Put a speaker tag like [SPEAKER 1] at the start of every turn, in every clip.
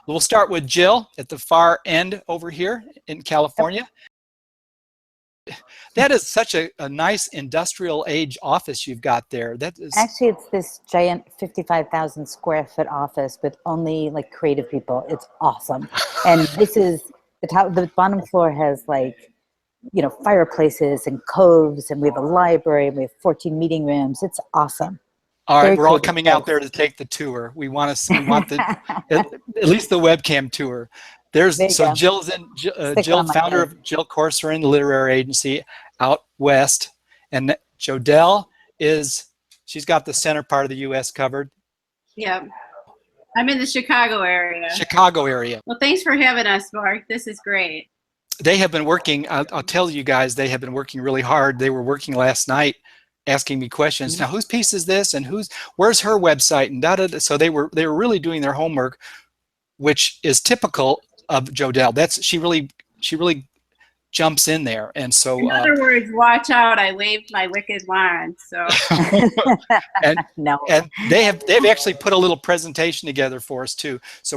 [SPEAKER 1] We'll start with Jill at the far end over here in California. That is such a nice industrial age office you've got there. That is
[SPEAKER 2] actually, it's this giant 55,000 square foot office with only like creative people. It's awesome. And this is the bottom floor has like, fireplaces and coves, and we have a library, and we have 14 meeting rooms. It's awesome.
[SPEAKER 1] all right.
[SPEAKER 2] Very
[SPEAKER 1] We're all
[SPEAKER 2] creative
[SPEAKER 1] coming
[SPEAKER 2] place.
[SPEAKER 1] out there to take the tour. We want at least the webcam tour. Jill's Jill, founder of Jill Corcoran Literary Agency out west, and Jodell she's got the center part of the U.S. covered.
[SPEAKER 3] Yeah, I'm in the Chicago area. Well, thanks for having us, Mark. This is great.
[SPEAKER 1] They have been working. I'll tell you guys, they have been working really hard. They were working last night, asking me questions. Now, whose piece is this, and where's her website, and da da da. So they were really doing their homework, which is typical of Jodell. She really jumps in there, and so.
[SPEAKER 3] In other words, watch out! I waved my wicked wand. So.
[SPEAKER 1] and they've actually put a little presentation together for us too. So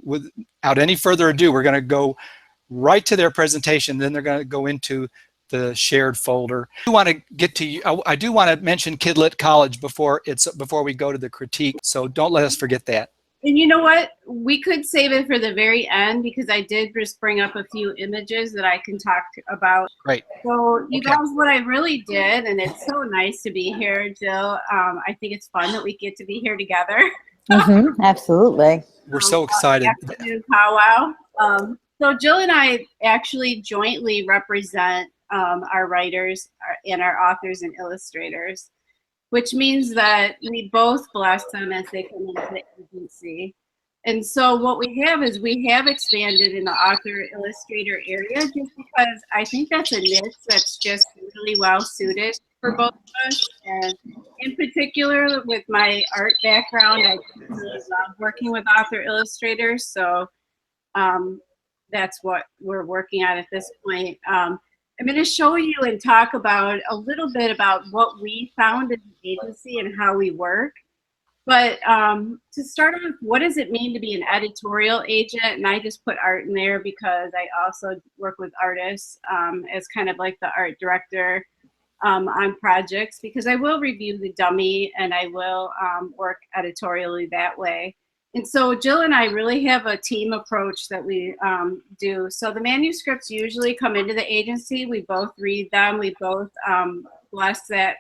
[SPEAKER 1] without any further ado, we're gonna go right to their presentation. Then they're gonna go into the shared folder. I want to get to you. I do want to mention Kidlit College before we go to the critique. So don't let us forget that.
[SPEAKER 3] And you know what? We could save it for the very end because I did just bring up a few images that I can talk about.
[SPEAKER 1] Great.
[SPEAKER 3] So you guys, what I really did, and it's so nice to be here, Jill. I think it's fun that we get to be here together.
[SPEAKER 2] Absolutely.
[SPEAKER 1] We're so excited.
[SPEAKER 3] Powwow. So Jill and I actually jointly represent our writers and our authors and illustrators, which means that we both bless them as they come into the agency. And so what we have expanded in the author illustrator area just because I think that's a niche that's just really well suited for both of us. And in particular with my art background, I really love working with author illustrators. So that's what we're working on at this point. I'm going to show you and talk about a little bit about what we found in the agency and how we work. But to start off, what does it mean to be an editorial agent? And I just put art in there because I also work with artists as kind of like the art director on projects, because I will review the dummy and I will work editorially that way. And so Jill and I really have a team approach that we do. So the manuscripts usually come into the agency. We both read them. We both bless that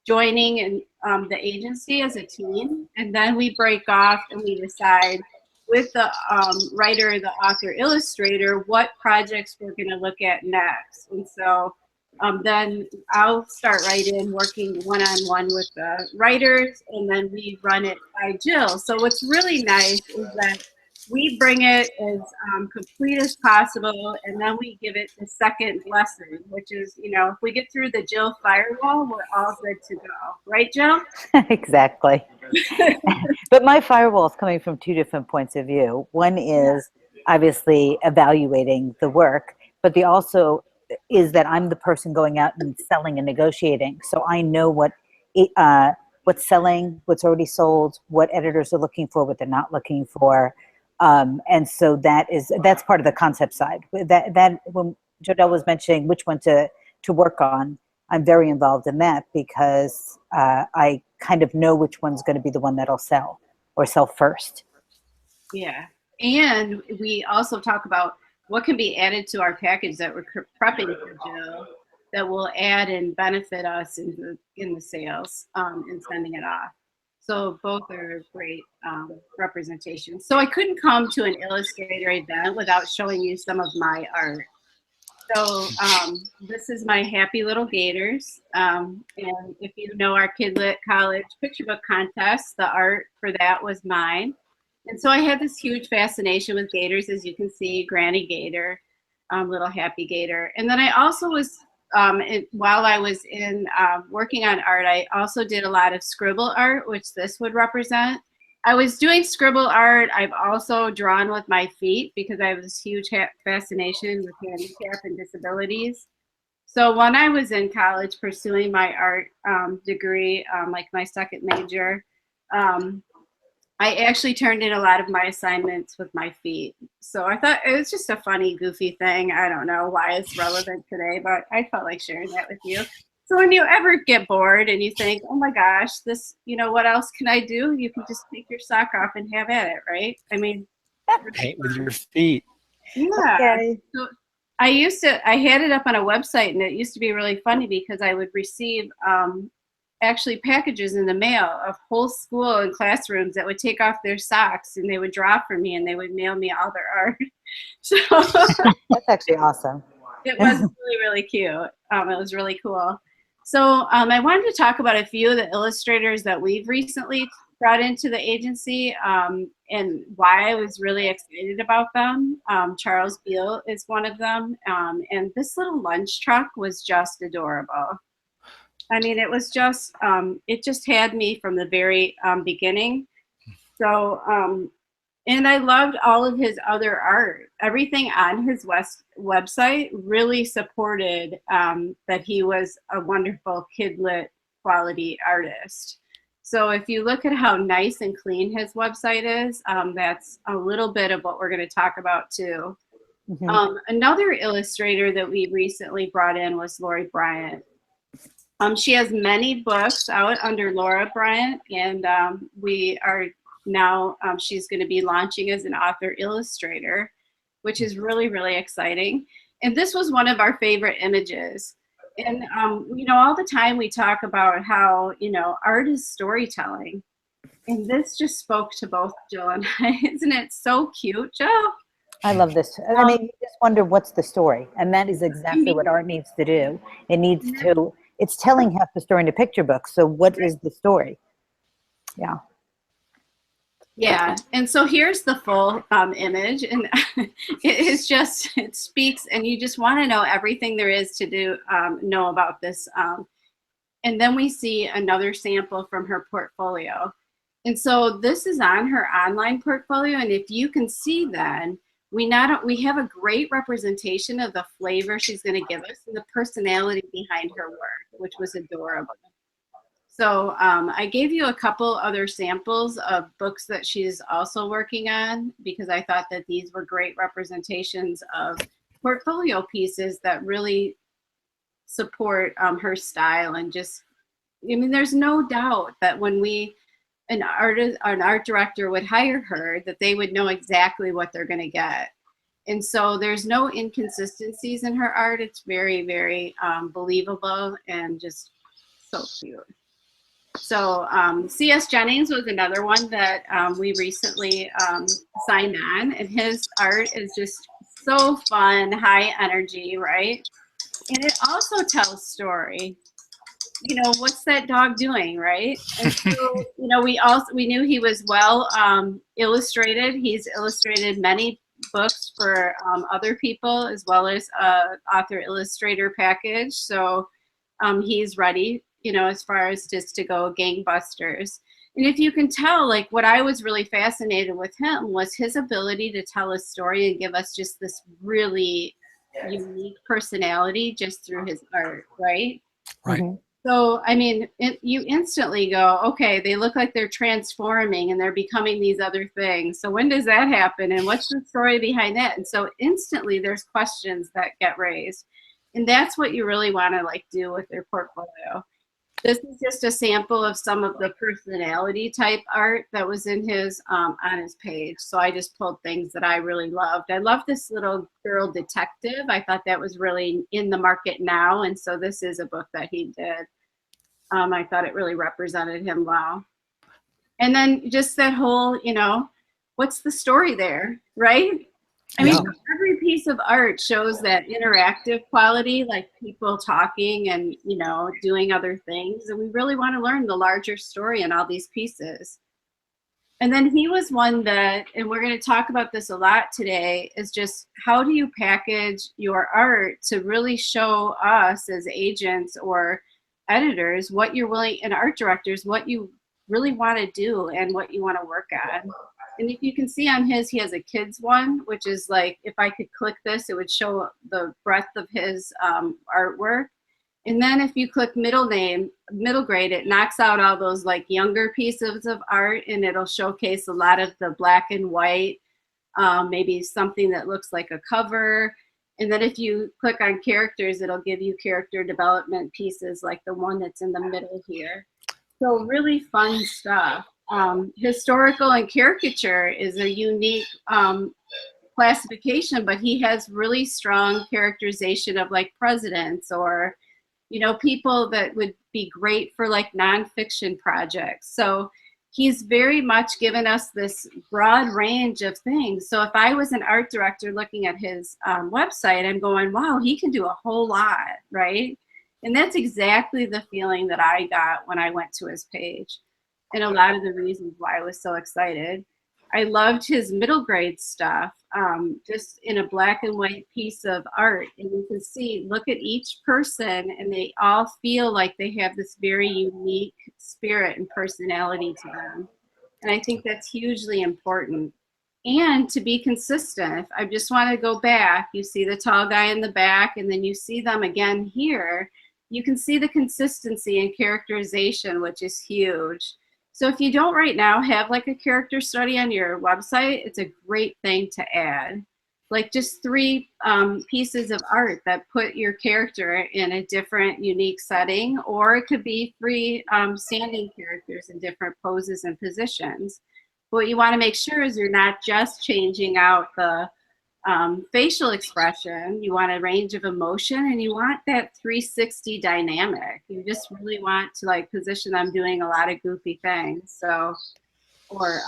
[SPEAKER 3] joining in the agency as a team. And then we break off and we decide with the writer, the author, illustrator, what projects we're going to look at next. And so then I'll start right in working one-on-one with the writers, and then we run it by Jill. So what's really nice is that we bring it as complete as possible, and then we give it the second blessing, which is, if we get through the Jill firewall, we're all good to go. Right, Jill?
[SPEAKER 2] Exactly. But my firewall is coming from two different points of view. One is obviously evaluating the work, but the also is that I'm the person going out and selling and negotiating. So I know what's selling, what's already sold, what editors are looking for, what they're not looking for. And so that's part of the concept side. That when Jodell was mentioning which one to work on, I'm very involved in that because I kind of know which one's going to be the one that'll sell or sell first.
[SPEAKER 3] Yeah. And we also talk about what can be added to our package that we're prepping for Jill that will add and benefit us in the sales and sending it off. So both are great representations. So I couldn't come to an illustrator event without showing you some of my art. So this is my happy little gators. And if you know our Kidlit College picture book contest, the art for that was mine. And so I had this huge fascination with gators, as you can see, Granny Gator, little happy gator. And then I also was, while I was in working on art, I also did a lot of scribble art, which this would represent. I was doing scribble art. I've also drawn with my feet because I have this huge fascination with handicap and disabilities. So when I was in college pursuing my art degree, like my second major, I actually turned in a lot of my assignments with my feet. So I thought it was just a funny, goofy thing. I don't know why it's relevant today, but I felt like sharing that with you. So when you ever get bored and you think, oh my gosh, this, what else can I do? You can just take your sock off and have at it, right? I mean,
[SPEAKER 1] Paint with your feet.
[SPEAKER 3] yeah.
[SPEAKER 2] Okay.
[SPEAKER 3] So I had it up on a website, and it used to be really funny because I would receive actually packages in the mail of whole school and classrooms that would take off their socks and they would draw for me and they would mail me all their art. So
[SPEAKER 2] That's actually awesome.
[SPEAKER 3] it was really, really cute. It was really cool. So I wanted to talk about a few of the illustrators that we've recently brought into the agency and why I was really excited about them. Charles Beale is one of them. And this little lunch truck was just adorable. I mean, it was just, it just had me from the very beginning. So, and I loved all of his other art. Everything on his website really supported that he was a wonderful kidlit quality artist. So if you look at how nice and clean his website is, that's a little bit of what we're going to talk about too.
[SPEAKER 2] Mhm.
[SPEAKER 3] Another illustrator that we recently brought in was Lori Bryant. She has many books out under Laura Bryant, and we are now, she's going to be launching as an author illustrator, which is really, really exciting. And this was one of our favorite images. And, all the time we talk about how, art is storytelling. And this just spoke to both Jill and I. Isn't it so cute, Jill?
[SPEAKER 2] I love this. I mean, you just wonder what's the story. And that is exactly what art needs to do. It needs to, it's telling half the story in a picture book. So what is the story? Yeah.
[SPEAKER 3] Yeah, and so here's the full image, and it speaks, and you just want to know everything there is to know about this. And then we see another sample from her portfolio. And so this is on her online portfolio, and if you can see then, we have a great representation of the flavor she's going to give us and the personality behind her work, which was adorable. So I gave you a couple other samples of books that she's also working on because I thought that these were great representations of portfolio pieces that really support her style. And just, I mean, there's no doubt that when an art director would hire her, that they would know exactly what they're going to get. And so there's no inconsistencies in her art. It's very, very believable and just so cute. So C.S. Jennings was another one that we recently signed on, and his art is just so fun, high energy, right? And it also tells story. What's that dog doing, right? And so, we knew he was well illustrated. He's illustrated many books for other people as well as author illustrator package. So he's ready, as far as just to go gangbusters. And if you can tell, like what I was really fascinated with him was his ability to tell a story and give us just this really unique personality just through his art, right?
[SPEAKER 1] Right.
[SPEAKER 2] Mhm.
[SPEAKER 3] So, I mean, you instantly go, okay, they look like they're transforming and they're becoming these other things. So when does that happen? And what's the story behind that? And so instantly there's questions that get raised. And that's what you really want to do with your portfolio. This is just a sample of some of the personality type art that was in his on his page. So I just pulled things that I really loved. I love this little girl detective. I thought that was really in the market now, and so this is a book that he did. I thought it really represented him well. And then just that whole, what's the story there, right? I mean, every piece of art shows that interactive quality, like people talking and, doing other things. And we really want to learn the larger story in all these pieces. And then he was one that, and we're going to talk about this a lot today, is just how do you package your art to really show us as agents or editors what you're willing, and art directors, what you really want to do and what you want to work on. And if you can see on his, he has a kids one, which is like, if I could click this, it would show the breadth of his artwork. And then if you click middle grade, it knocks out all those like younger pieces of art, and it'll showcase a lot of the black and white, maybe something that looks like a cover. And then if you click on characters, it'll give you character development pieces like the one that's in the middle here. So really fun stuff. Historical and caricature is a unique classification, but he has really strong characterization of like presidents or, you know, people that would be great for like nonfiction projects. So he's very much given us this broad range of things. So if I was an art director looking at his website, I'm going, wow, he can do a whole lot, right? And that's exactly the feeling that I got when I went to his page, and a lot of the reasons why I was so excited. I loved his middle grade stuff, just in a black and white piece of art. And you can see, look at each person, and they all feel like they have this very unique spirit and personality to them. And I think that's hugely important. And to be consistent, if I just want to go back, you see the tall guy in the back, and then you see them again here. You can see the consistency and characterization, which is huge. So if you don't right now have like a character study on your website, it's a great thing to add. Like just 3 pieces of art that put your character in a different, unique setting, or it could be 3 standing characters in different poses and positions. What you want to make sure is you're not just changing out the facial expression. You want a range of emotion, and you want that 360 dynamic. You just really want to like position them doing a lot of goofy things, so, or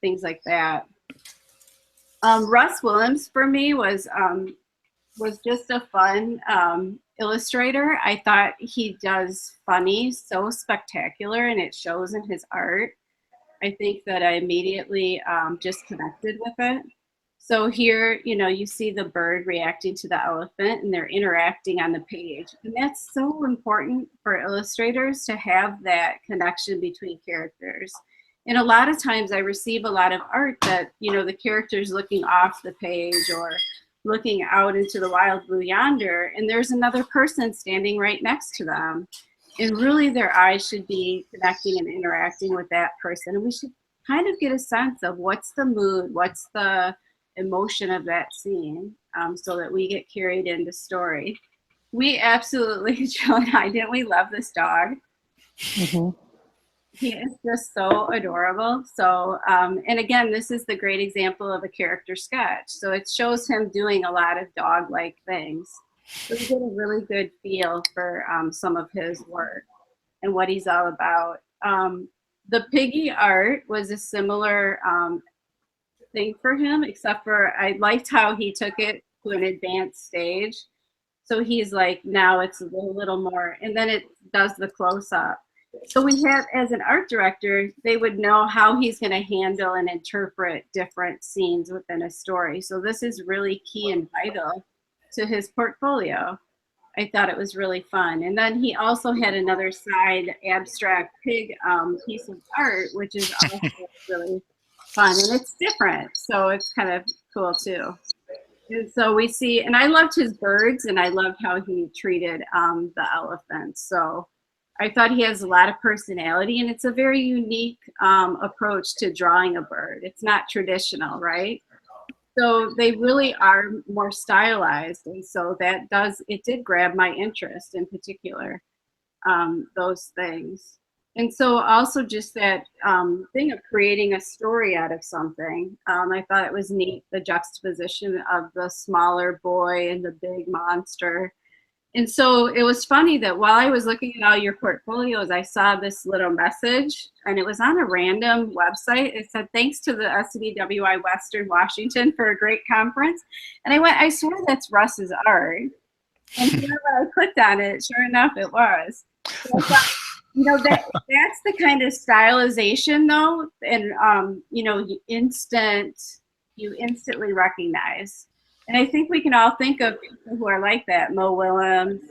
[SPEAKER 3] things like that. Russ Williams for me was just a fun illustrator. I thought he does funny so spectacular, and it shows in his art. I think that I immediately just connected with it. So here, you know, you see the bird reacting to the elephant, and they're interacting on the page. And that's so important for illustrators to have that connection between characters. And a lot of times I receive a lot of art that, you know, the character's looking off the page or looking out into the wild blue yonder, and there's another person standing right next to them. And really their eyes should be connecting and interacting with that person. And we should kind of get a sense of what's the mood, what's the emotion of that scene, so that we get carried into story. We absolutely, Jill and I, didn't we love this dog?
[SPEAKER 2] Mm-hmm.
[SPEAKER 3] He is just so adorable. So, and again, this is the great example of a character sketch. So it shows him doing a lot of dog-like things. So we get a really good feel for some of his work and what he's all about. The piggy art was a similar thing for him, except for I liked how he took it to an advanced stage. So he's like, now it's a little more, and then it does the close-up. So we have, as an art director, they would know how he's going to handle and interpret different scenes within a story. So this is really key and vital to his portfolio. I thought it was really fun. And then he also had another side abstract pig piece of art, which is also really fun, and it's different, so it's kind of cool too. And so we see, and I loved his birds, and I loved how he treated the elephants. So I thought he has a lot of personality, and it's a very unique approach to drawing a bird. It's not traditional, right? So they really are more stylized, and so it did grab my interest in particular, those things. And so also just that thing of creating a story out of something. I thought it was neat, the juxtaposition of the smaller boy and the big monster. And so it was funny that while I was looking at all your portfolios, I saw this little message, and it was on a random website. It said, thanks to the SCDWI Western Washington for a great conference. And I went, I swear that's Russ's art. And when I clicked on it, sure enough, it was. So I thought, you know, that's the kind of stylization though, and you know, you instantly recognize. And I think we can all think of people who are like that, Mo Willems,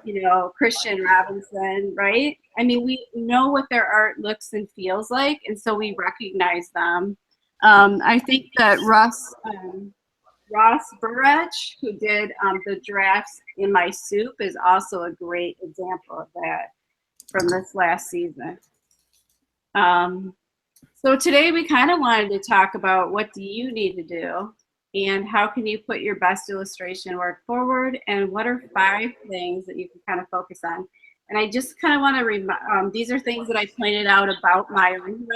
[SPEAKER 3] you know, Christian Robinson, right? I mean, we know what their art looks and feels like, and so we recognize them. I think that Russ Ross Burrech, who did the giraffes in my soup, is also a great example of that from this last season. So today we kind of wanted to talk about what do you need to do and how can you put your best illustration work forward, and what are 5 things that you can kind of focus on. And I just kind of want to these are things that I pointed out about my own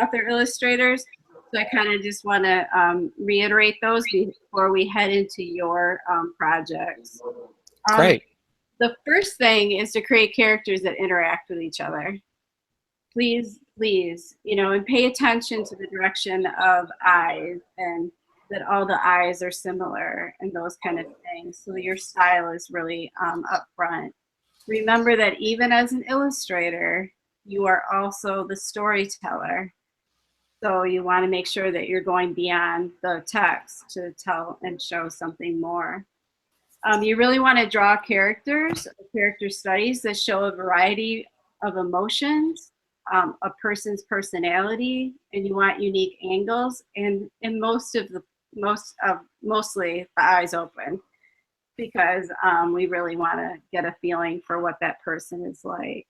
[SPEAKER 3] author illustrators. So I kind of just want to reiterate those before we head into your projects.
[SPEAKER 1] Great.
[SPEAKER 3] The first thing is to create characters that interact with each other. Please, and pay attention to the direction of eyes, and that all the eyes are similar and those kind of things. So your style is really up front. Remember that even as an illustrator, you are also the storyteller. So you want to make sure that you're going beyond the text to tell and show something more. You really want to draw character studies that show a variety of emotions, a person's personality, and you want unique angles, and mostly the eyes open, because we really want to get a feeling for what that person is like.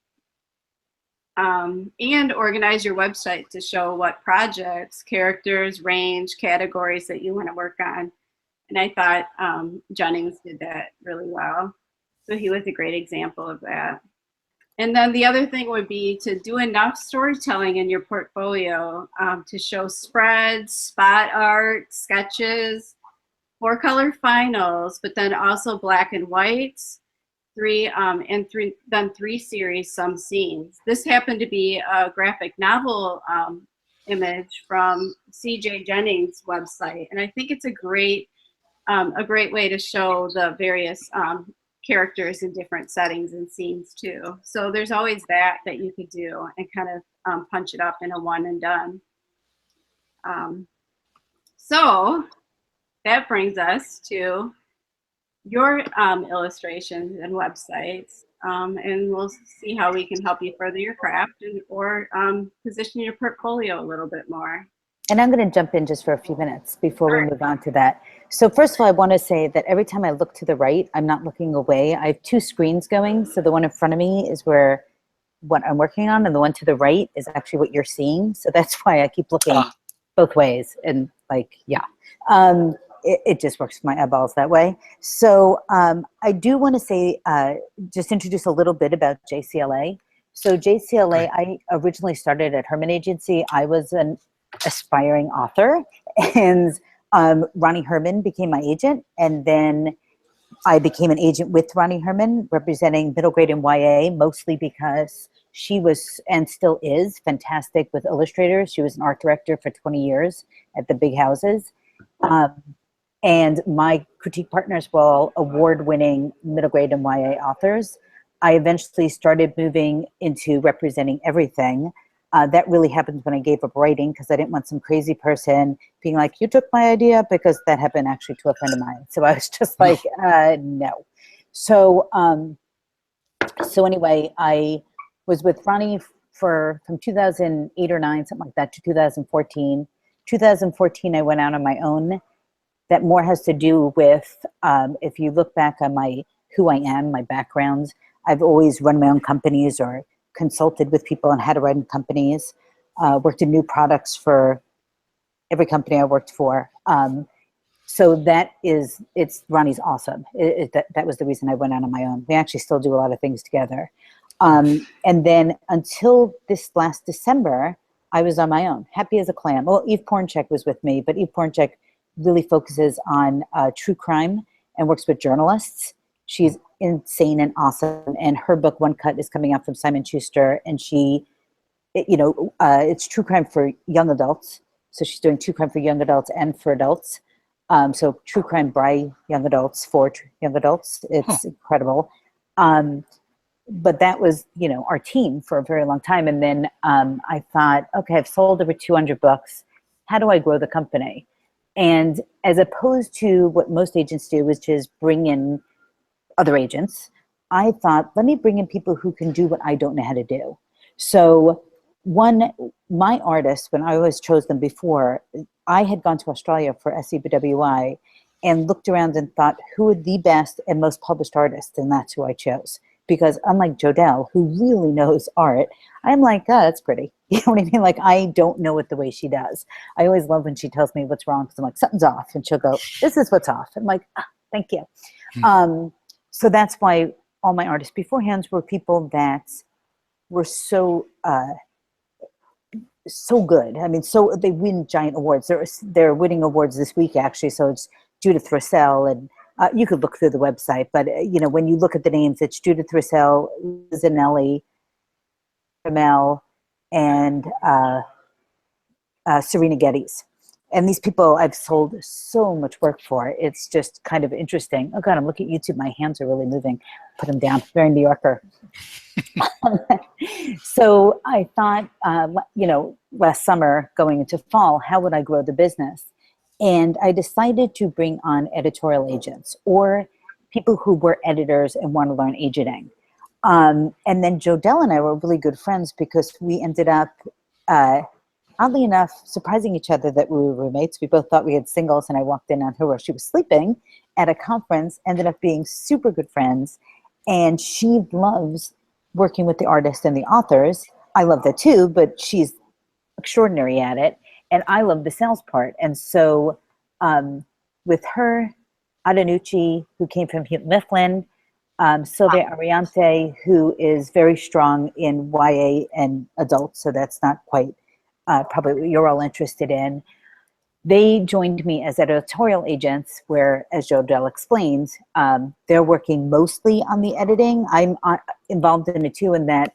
[SPEAKER 3] And organize your website to show what projects, characters, range, categories that you want to work on. And I thought Jennings did that really well. So he was a great example of that. And then the other thing would be to do enough storytelling in your portfolio to show spreads, spot art, sketches, 4-color finals, but then also black and whites, 3 series, some scenes. This happened to be a graphic novel image from C.J. Jennings' website, and I think it's a great way to show the various characters in different settings and scenes too. So there's always that you could do and kind of punch it up in a one and done. So that brings us to your illustrations and websites, and we'll see how we can help you further your craft or position your portfolio a little bit more.
[SPEAKER 2] And I'm going to jump in just for a few minutes before we move on to that. So first of all, I want to say that every time I look to the right, I'm not looking away. I have 2 screens going. So the one in front of me is what I'm working on, and the one to the right is actually what you're seeing. So that's why I keep looking both ways. And it just works for my eyeballs that way. So I do want to say, just introduce a little bit about JCLA. So JCLA, I originally started at Herman Agency. I was an aspiring author, and Ronnie Herman became my agent, and then I became an agent with Ronnie Herman, representing middle grade and YA, mostly because she was, and still is, fantastic with illustrators. She was an art director for 20 years at the big houses. And my critique partners were all award-winning middle grade and YA authors. I eventually started moving into representing everything. That really happened when I gave up writing, because I didn't want some crazy person being like, you took my idea, because that happened actually to a friend of mine. So I was just like, no. So anyway, I was with Ronnie from 2008 or 9, something like that, to 2014. 2014, I went out on my own. That more has to do with, if you look back on who I am, my background, I've always run my own companies or consulted with people on how to run companies, worked in new products for every company I worked for. So Ronnie's awesome. That was the reason I went out on my own. We actually still do a lot of things together. And then until this last December, I was on my own, happy as a clam. Well, Eve Pornchek was with me, but Eve Pornchek really focuses on true crime and works with journalists. She's insane and awesome, and her book One Cut is coming out from Simon Schuster, and it's true crime for young adults. So she's doing true crime for young adults and for adults. So true crime by young adults for young adults. It's incredible. But that was, our team for a very long time. And then I thought, okay, I've sold over 200 books. How do I grow the company? And as opposed to what most agents do, which is bring in other agents, I thought, let me bring in people who can do what I don't know how to do. So my artists, when I always chose them before, I had gone to Australia for SCBWI and looked around and thought, who are the best and most published artists? And that's who I chose. Because unlike Jodell, who really knows art, I'm like, oh, that's pretty. You know what I mean? Like, I don't know it the way she does. I always love when she tells me what's wrong, because I'm like, something's off. And she'll go, this is what's off. I'm like, ah, thank you. So that's why all my artists beforehand were people that were so good. I mean, so they win giant awards. They're winning awards this week, actually. So it's Judith Russell, and you could look through the website. But, you know, when you look at the names, it's Judith Russell, Zanelli, Mel, and Serena Geddes. And these people I've sold so much work for. It's just kind of interesting. Oh God, I'm looking at YouTube. My hands are really moving. Put them down. Very New Yorker. So I thought, you know, last summer going into fall, how would I grow the business? And I decided to bring on editorial agents or people who were editors and want to learn agenting. And then Jodell and I were really good friends because we ended up, oddly enough, surprising each other that we were roommates. We both thought we had singles, and I walked in on her where she was sleeping at a conference, ended up being super good friends. And she loves working with the artists and the authors. I love that too, but she's extraordinary at it. And I love the sales part. And so with her, Adanucci, who came from Houghton Mifflin, Sylvia Ariante, who is very strong in YA and adults, so that's not quite probably what you're all interested in. They joined me as editorial agents where, as Jodell explained, they're working mostly on the editing. I'm involved in it too, in that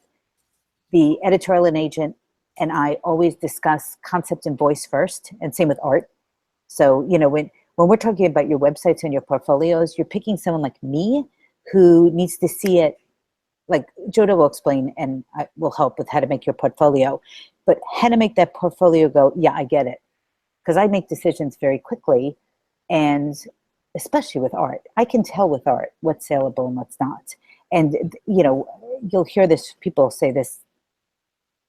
[SPEAKER 2] the editorial agent and I always discuss concept and voice first, and same with art. So, you know, when we're talking about your websites and your portfolios, you're picking someone like me who needs to see it. Like Jodell will explain, and I will help with how to make your portfolio, but how to make that portfolio go, yeah, I get it. Because I make decisions very quickly, and especially with art, I can tell with art what's saleable and what's not. And, you know, you'll hear this, people say this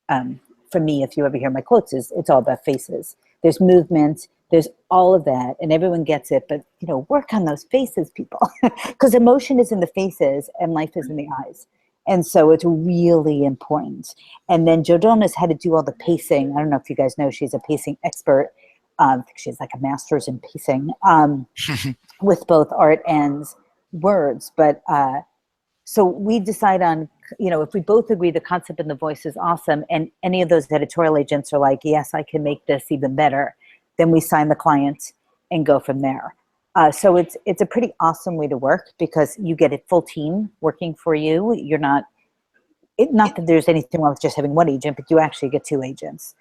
[SPEAKER 2] from me, if you ever hear my quotes, is it's all about faces. There's movement, there's all of that, and everyone gets it, but, you know, work on those faces, people, because emotion is in the faces and life is in the eyes. And so it's really important. And then Jodell knows how to do all the pacing. I don't know if you guys know, she's a pacing expert. I think she's like a master's in pacing with both art and words. But so we decide on, you know, if we both agree the concept and the voice is awesome, and any of those editorial agents are like, yes, I can make this even better, then we sign the client and go from there. So it's a pretty awesome way to work because you get a full team working for you. You're not that there's anything wrong with just having one agent, but you actually get two agents.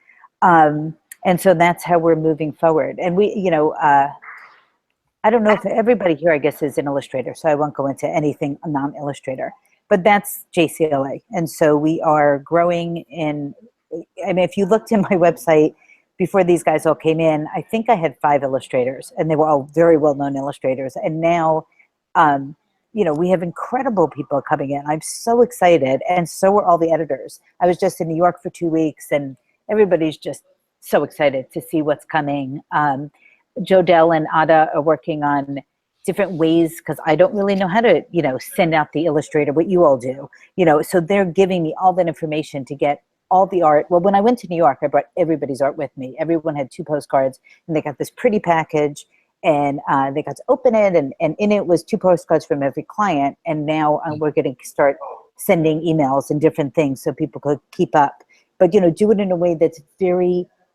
[SPEAKER 2] And so that's how we're moving forward. And we, you know, I don't know if everybody here, I guess, is an illustrator, so I won't go into anything non-illustrator, but that's JCLA. And so we are growing in, I mean, if you looked in my website before these guys all came in, I think I had 5 illustrators, and they were all very well-known illustrators. And now, you know, we have incredible people coming in. I'm so excited, and so are all the editors. I was just in New York for 2 weeks, and everybody's just so excited to see what's coming. Jodell and Ada are working on different ways because I don't really know how to, you know, send out the illustrator, what you all do, you know, so they're giving me all that information to get all the art. Well, when I went to New York, I brought everybody's art with me. Everyone had 2 postcards, and they got this pretty package, and they got to open it, and in it was 2 postcards from every client. And now we're going to start sending emails and different things so people could keep up. But, you know, do it in a way that's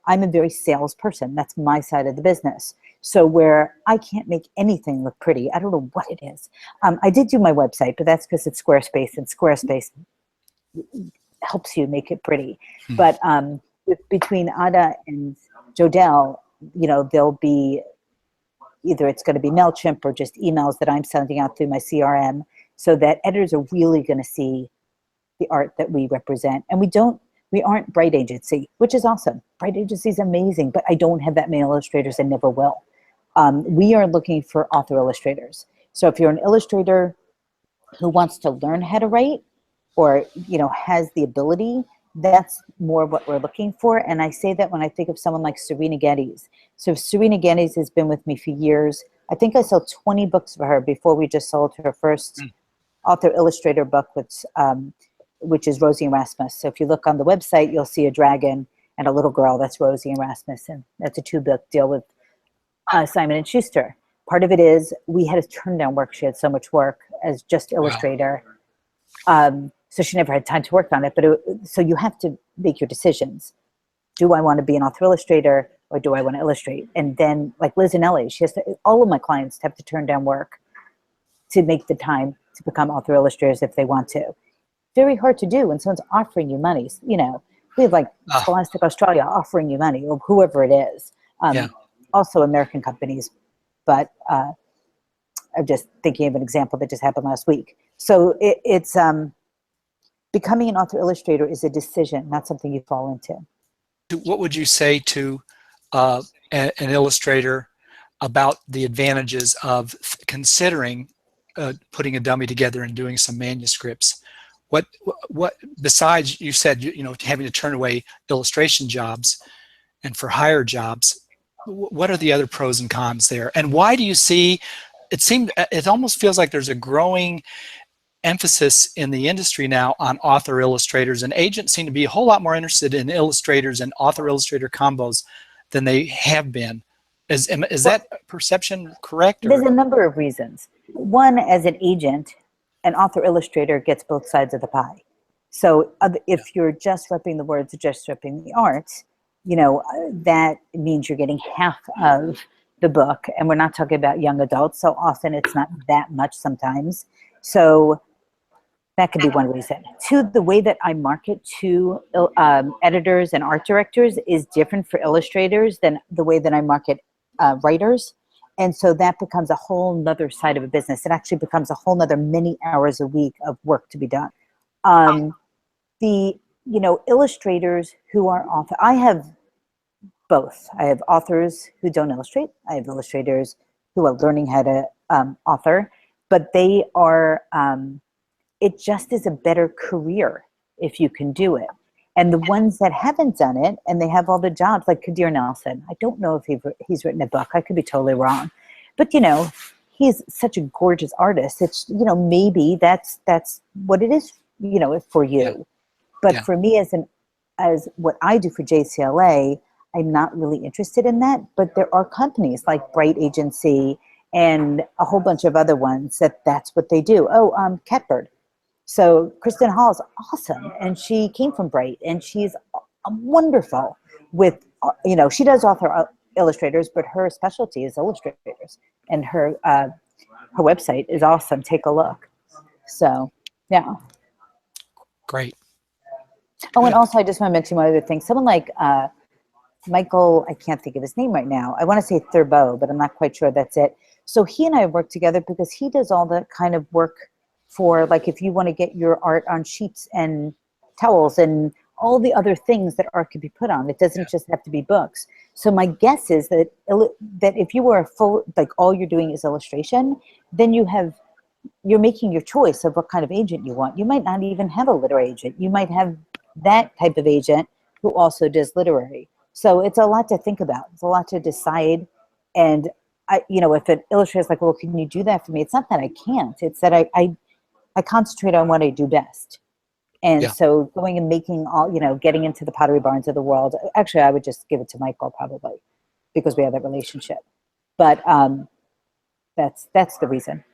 [SPEAKER 2] I'm a very salesperson. That's my side of the business. So where I can't make anything look pretty, I don't know what it is. I did do my website, but that's because it's Squarespace, and Squarespace helps you make it pretty. But between Ada and Jodell, you know, there'll be either it's going to be MailChimp or just emails that I'm sending out through my CRM, so that editors are really going to see the art that we represent. And we aren't Bright Agency, which is awesome. Bright Agency is amazing, but I don't have that many illustrators and never will. We are looking for author illustrators. So if you're an illustrator who wants to learn how to write, or, you know, has the ability, that's more what we're looking for. And I say that when I think of someone like Serena Geddes. So Serena Geddes has been with me for years. I think I sold 20 books for her before we just sold her first author illustrator book, which is Rosie and Rasmus. So if you look on the website, you'll see a dragon and a little girl. That's Rosie and Rasmus, and that's a 2-book deal with Simon and Schuster. Part of it is we had to turn down work. She had so much work as just illustrator. So she never had time to work on it. But so you have to make your decisions. Do I want to be an author illustrator, or do I want to illustrate? And then, like Liz and Ellie, all of my clients have to turn down work to make the time to become author illustrators if they want to. Very hard to do when someone's offering you money. You know, we have like Scholastic Australia offering you money, or whoever it is. Also American companies, but I'm just thinking of an example that just happened last week. So it's becoming an author illustrator is a decision, not something you fall into.
[SPEAKER 1] What would you say to an illustrator about the advantages of considering putting a dummy together and doing some manuscripts? What besides, you said, having to turn away illustration jobs and for hire jobs, what are the other pros and cons there? And why do you see, it almost feels like there's a growing emphasis in the industry now on author illustrators, and agents seem to be a whole lot more interested in illustrators and author illustrator combos than they have been. Is that perception correct? Or?
[SPEAKER 2] There's a number of reasons. One, as an agent, an author illustrator gets both sides of the pie. So if you're just repping the words, just repping the art, that means you're getting half of the book, and we're not talking about young adults. So often it's not that much sometimes. So that could be one reason. Two, the way that I market to editors and art directors is different for illustrators than the way that I market writers. And so that becomes a whole nother side of a business. It actually becomes a whole nother many hours a week of work to be done. The illustrators who are author, I have both. I have authors who don't illustrate. I have illustrators who are learning how to author, but they are, it just is a better career if you can do it. And the ones that haven't done it and they have all the jobs, like Kadir Nelson, I don't know if he's written a book. I could be totally wrong. But, he's such a gorgeous artist. It's, maybe that's what it is, for you. Yeah. But for me, as what I do for JCLA, I'm not really interested in that. But there are companies like Bright Agency and a whole bunch of other ones that's what they do. Catbird. So Kristen Hall's awesome, and she came from Bright, and she's wonderful with, she does author illustrators, but her specialty is illustrators, and her website is awesome. Take a look. So, yeah.
[SPEAKER 1] Great.
[SPEAKER 2] Oh, and also I just want to mention one other thing. Someone like Michael, I can't think of his name right now. I want to say Thurbo, but I'm not quite sure that's it. So he and I work together because he does all the kind of work for, like, if you want to get your art on sheets and towels and all the other things that art could be put on. It doesn't just have to be books. So my guess is that if you were a full, like all you're doing is illustration, then you're making your choice of what kind of agent you want. You might not even have a literary agent. You might have that type of agent who also does literary. So it's a lot to think about. It's a lot to decide. And if an illustrator is like, well, can you do that for me? It's not that I can't. It's that I concentrate on what I do best. And so going and making all, getting into the Pottery Barns of the world, actually, I would just give it to Michael probably because we have that relationship. But that's the reason.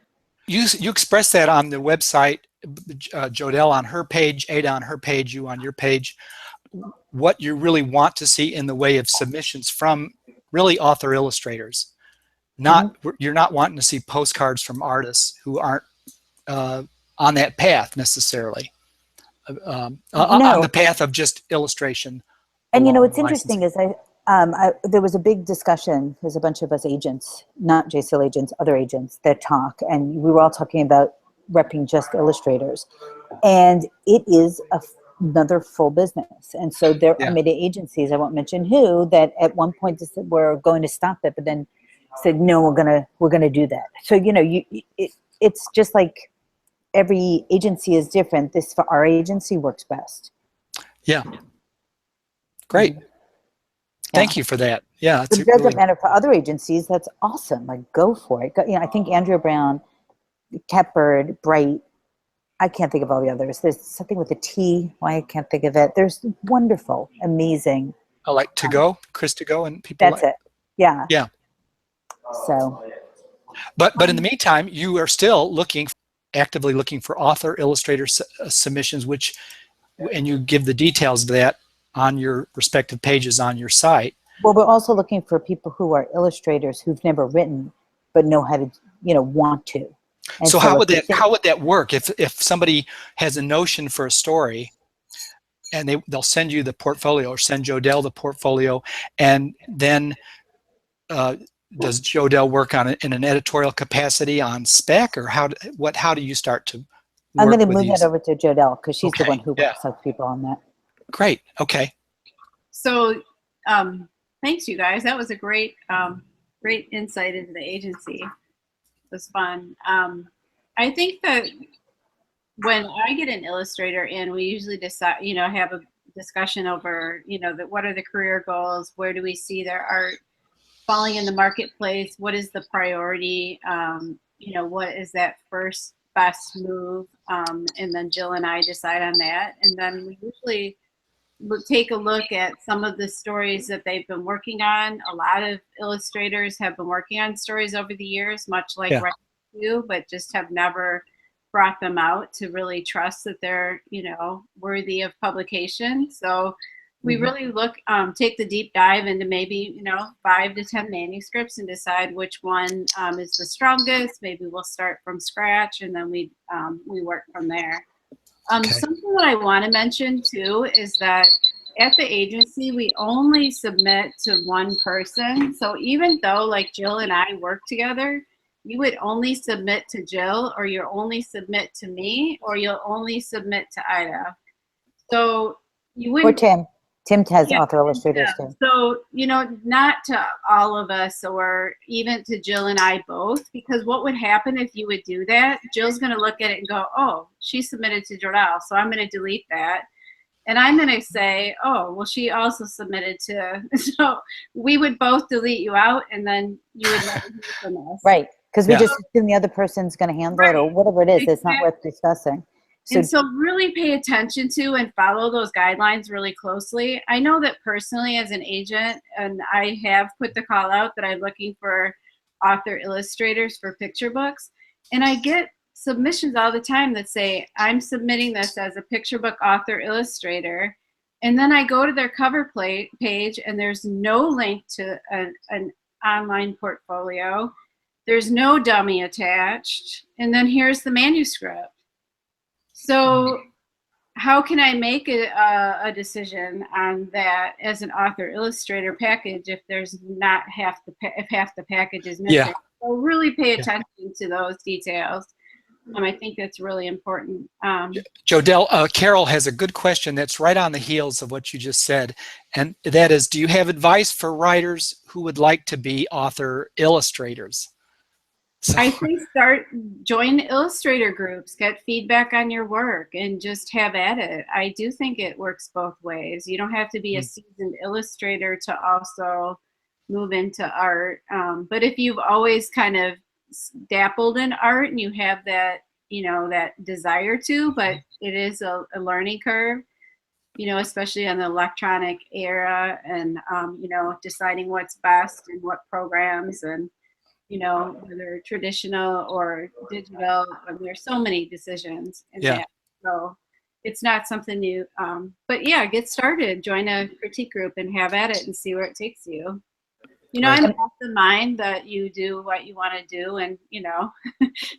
[SPEAKER 1] You express that on the website, Jodell on her page, Ada on her page, you on your page, what you really want to see in the way of submissions from really author illustrators. You're not wanting to see postcards from artists who aren't on that path necessarily, on the path of just illustration.
[SPEAKER 2] And what's interesting is there was a big discussion. There's a bunch of us agents, not JCL agents, other agents that talk, and we were all talking about repping just illustrators, and it is another full business. And so there are many agencies, I won't mention who, that at one point were going to stop it, but then said, no, we're gonna do that. So it's just like every agency is different. This for our agency works best.
[SPEAKER 1] Yeah. Great. Thank you for that. Yeah, it's
[SPEAKER 2] It doesn't
[SPEAKER 1] really
[SPEAKER 2] matter for other agencies. That's awesome. Like, go for it. I think Andrea Brown, Catbird, Bright. I can't think of all the others. There's something with a T. Why I can't think of it. There's wonderful, amazing.
[SPEAKER 1] I like to go, Chris to go, and people
[SPEAKER 2] That's
[SPEAKER 1] like.
[SPEAKER 2] it. Yeah.
[SPEAKER 1] Yeah.
[SPEAKER 2] So.
[SPEAKER 1] But in the meantime, you are still actively looking for author illustrator submissions, and you give the details of that on your respective pages on your site.
[SPEAKER 2] Well, we're also looking for people who are illustrators who've never written, but know how to, want to. And
[SPEAKER 1] so how would that work if somebody has a notion for a story, and they'll send you the portfolio or send Jodell the portfolio, and then does Jodell work on it in an editorial capacity on spec, or how do you start to work?
[SPEAKER 2] I'm going to
[SPEAKER 1] with
[SPEAKER 2] move
[SPEAKER 1] these?
[SPEAKER 2] that over to Jodell because she's the
[SPEAKER 1] Okay,
[SPEAKER 2] one who works with people on that.
[SPEAKER 1] Great. Okay.
[SPEAKER 3] So thanks, you guys. That was a great insight into the agency. It was fun. I think that when I get an illustrator in, we usually decide, have a discussion over, what are the career goals? Where do we see their art falling in the marketplace? What is the priority? What is that first best move? And then Jill and I decide on that. And then we usually take a look at some of the stories that they've been working on. A lot of illustrators have been working on stories over the years, much like you, but just have never brought them out to really trust that they're, worthy of publication. So we really take the deep dive into maybe, 5 to 10 manuscripts and decide which one is the strongest. Maybe we'll start from scratch and then we work from there. Something that I want to mention too is that at the agency, we only submit to one person. So even though like Jill and I work together, you would only submit to Jill, or you'll only submit to me, or you'll only submit to Ida. So you wouldn't.
[SPEAKER 2] Or Tim. Tim has author illustrators too.
[SPEAKER 3] So, not to all of us or even to Jill and I both, because what would happen if you would do that? Jill's going to look at it and go, oh, she submitted to Jodell, so I'm going to delete that. And I'm going to say, oh, well, she also submitted to, so we would both delete you out, and then you would never hear from us.
[SPEAKER 2] Right, because we just assume the other person's going to handle it, or whatever it is. It's not worth discussing.
[SPEAKER 3] So really pay attention to and follow those guidelines really closely. I know that personally as an agent, and I have put the call out that I'm looking for author illustrators for picture books, and I get submissions all the time that say, I'm submitting this as a picture book author illustrator, and then I go to their cover page and there's no link to an online portfolio. There's no dummy attached, and then here's the manuscript. So how can I make a decision on that as an author illustrator package if there's not if half the package is missing?
[SPEAKER 1] Yeah.
[SPEAKER 3] So really pay attention to those details. I think that's really important.
[SPEAKER 1] Jodell, Carol has a good question that's right on the heels of what you just said, and that is, do you have advice for writers who would like to be author illustrators? So,
[SPEAKER 3] I think join illustrator groups, get feedback on your work, and just have at it. I do think it works both ways. You don't have to be a seasoned illustrator to also move into art. But if you've always kind of dabbled in art and you have that, that desire to, but it is a learning curve, especially in the electronic era, and, deciding what's best and what programs, and whether traditional or digital. There's so many decisions in that. So it's not something new. But yeah, get started. Join a critique group and have at it and see where it takes you. I'm of the mind that you do what you want to do, and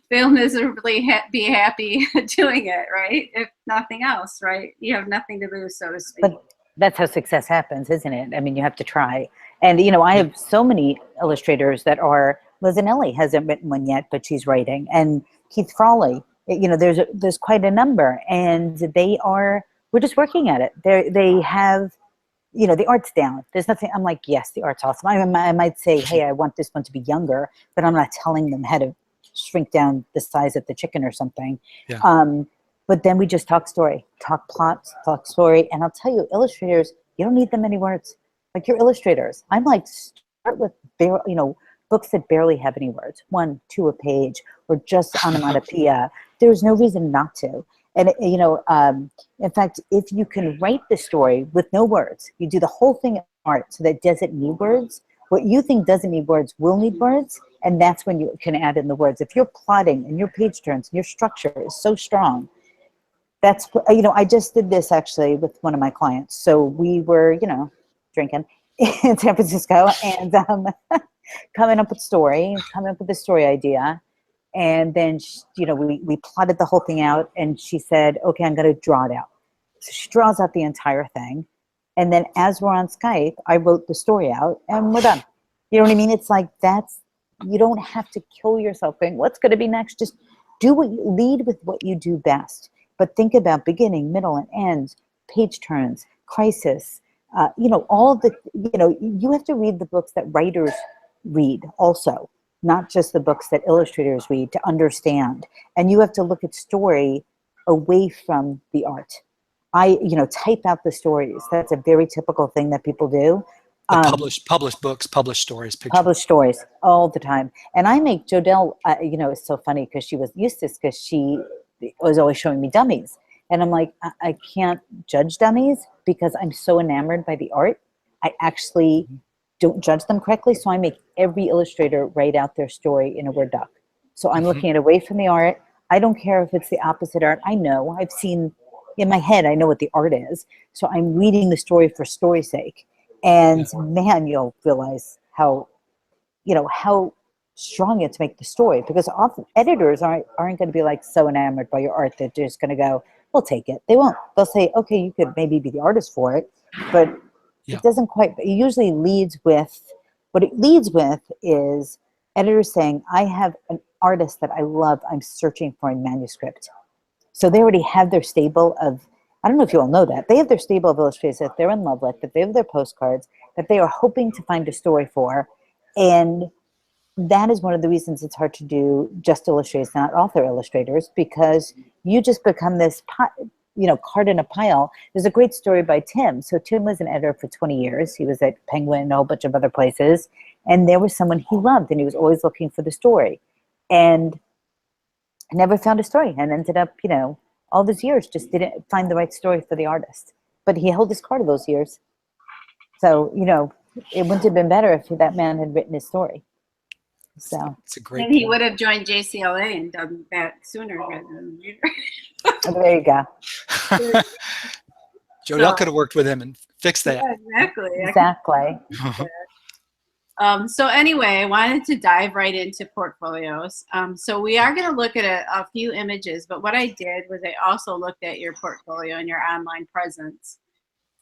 [SPEAKER 3] fail miserably, be happy doing it, right? If nothing else, right? You have nothing to lose, so to speak.
[SPEAKER 2] But that's how success happens, isn't it? I mean, you have to try. And I have so many illustrators that are. Liz Anelli hasn't written one yet, but she's writing. And Keith Frawley, there's quite a number, and we're just working at it. They have, the art's down. There's nothing. I'm like, yes, the art's awesome. I might say, hey, I want this one to be younger, but I'm not telling them how to shrink down the size of the chicken or something.
[SPEAKER 1] Yeah.
[SPEAKER 2] But then we just talk story, talk plots, talk story. And I'll tell you, illustrators, you don't need that many words. Like you're illustrators. I'm like, start with, books that barely have any words, 1, 2 a page, or just onomatopoeia. There's no reason not to. And, in fact, if you can write the story with no words, you do the whole thing in art so that it doesn't need words. What you think doesn't need words will need words. And that's when you can add in the words. If you're plotting and your page turns and your structure is so strong, that's, I just did this actually with one of my clients. So we were, drinking in San Francisco and coming up with the story idea. And then, we plotted the whole thing out and she said, okay, I'm going to draw it out. So she draws out the entire thing. And then as we're on Skype, I wrote the story out and we're done. You know what I mean? It's like, you don't have to kill yourself going, what's going to be next? Just lead with what you do best. But think about beginning, middle, and end, page turns, crisis, all the, you have to read the books that writers read also, not just the books that illustrators read to understand. And you have to look at story away from the art. Type out the stories. That's a very typical thing that people do.
[SPEAKER 1] Published books, published stories, pictures.
[SPEAKER 2] Published stories all the time. And I make Jodell, it's so funny because she was Eustace because she was always showing me dummies. And I'm like, I can't judge dummies because I'm so enamored by the art. I actually don't judge them correctly. So I make every illustrator write out their story in a Word doc. So I'm looking at away from the art. I don't care if it's the opposite art. I know, I've seen in my head, I know what the art is. So I'm reading the story for story's sake. And man, you'll realize how strong it to make the story, because often editors aren't going to be like so enamored by your art that they're just going to go, we'll take it. They won't. They'll say, okay, you could maybe be the artist for it, but it doesn't quite. It usually leads with, what it leads with is editors saying, I have an artist that I love, I'm searching for a manuscript. So they already have their stable of, I don't know if you all know that, they have their stable of illustrators that they're in love with, that they have their postcards, that they are hoping to find a story for. And that is one of the reasons it's hard to do just illustrators, not author illustrators, because you just become this, card in a pile. There's a great story by Tim. So Tim was an editor for 20 years. He was at Penguin and a whole bunch of other places. And there was someone he loved and he was always looking for the story. And never found a story and ended up, all those years just didn't find the right story for the artist. But he held his card those years. So, it wouldn't have been better if that man had written his story. So
[SPEAKER 1] it's a great
[SPEAKER 3] and he would have joined JCLA and done that sooner rather than later.
[SPEAKER 2] There you go.
[SPEAKER 1] Jodell could have worked with him and fixed that.
[SPEAKER 3] Yeah, exactly. So anyway, I wanted to dive right into portfolios. So we are going to look at a few images, but what I did was I also looked at your portfolio and your online presence.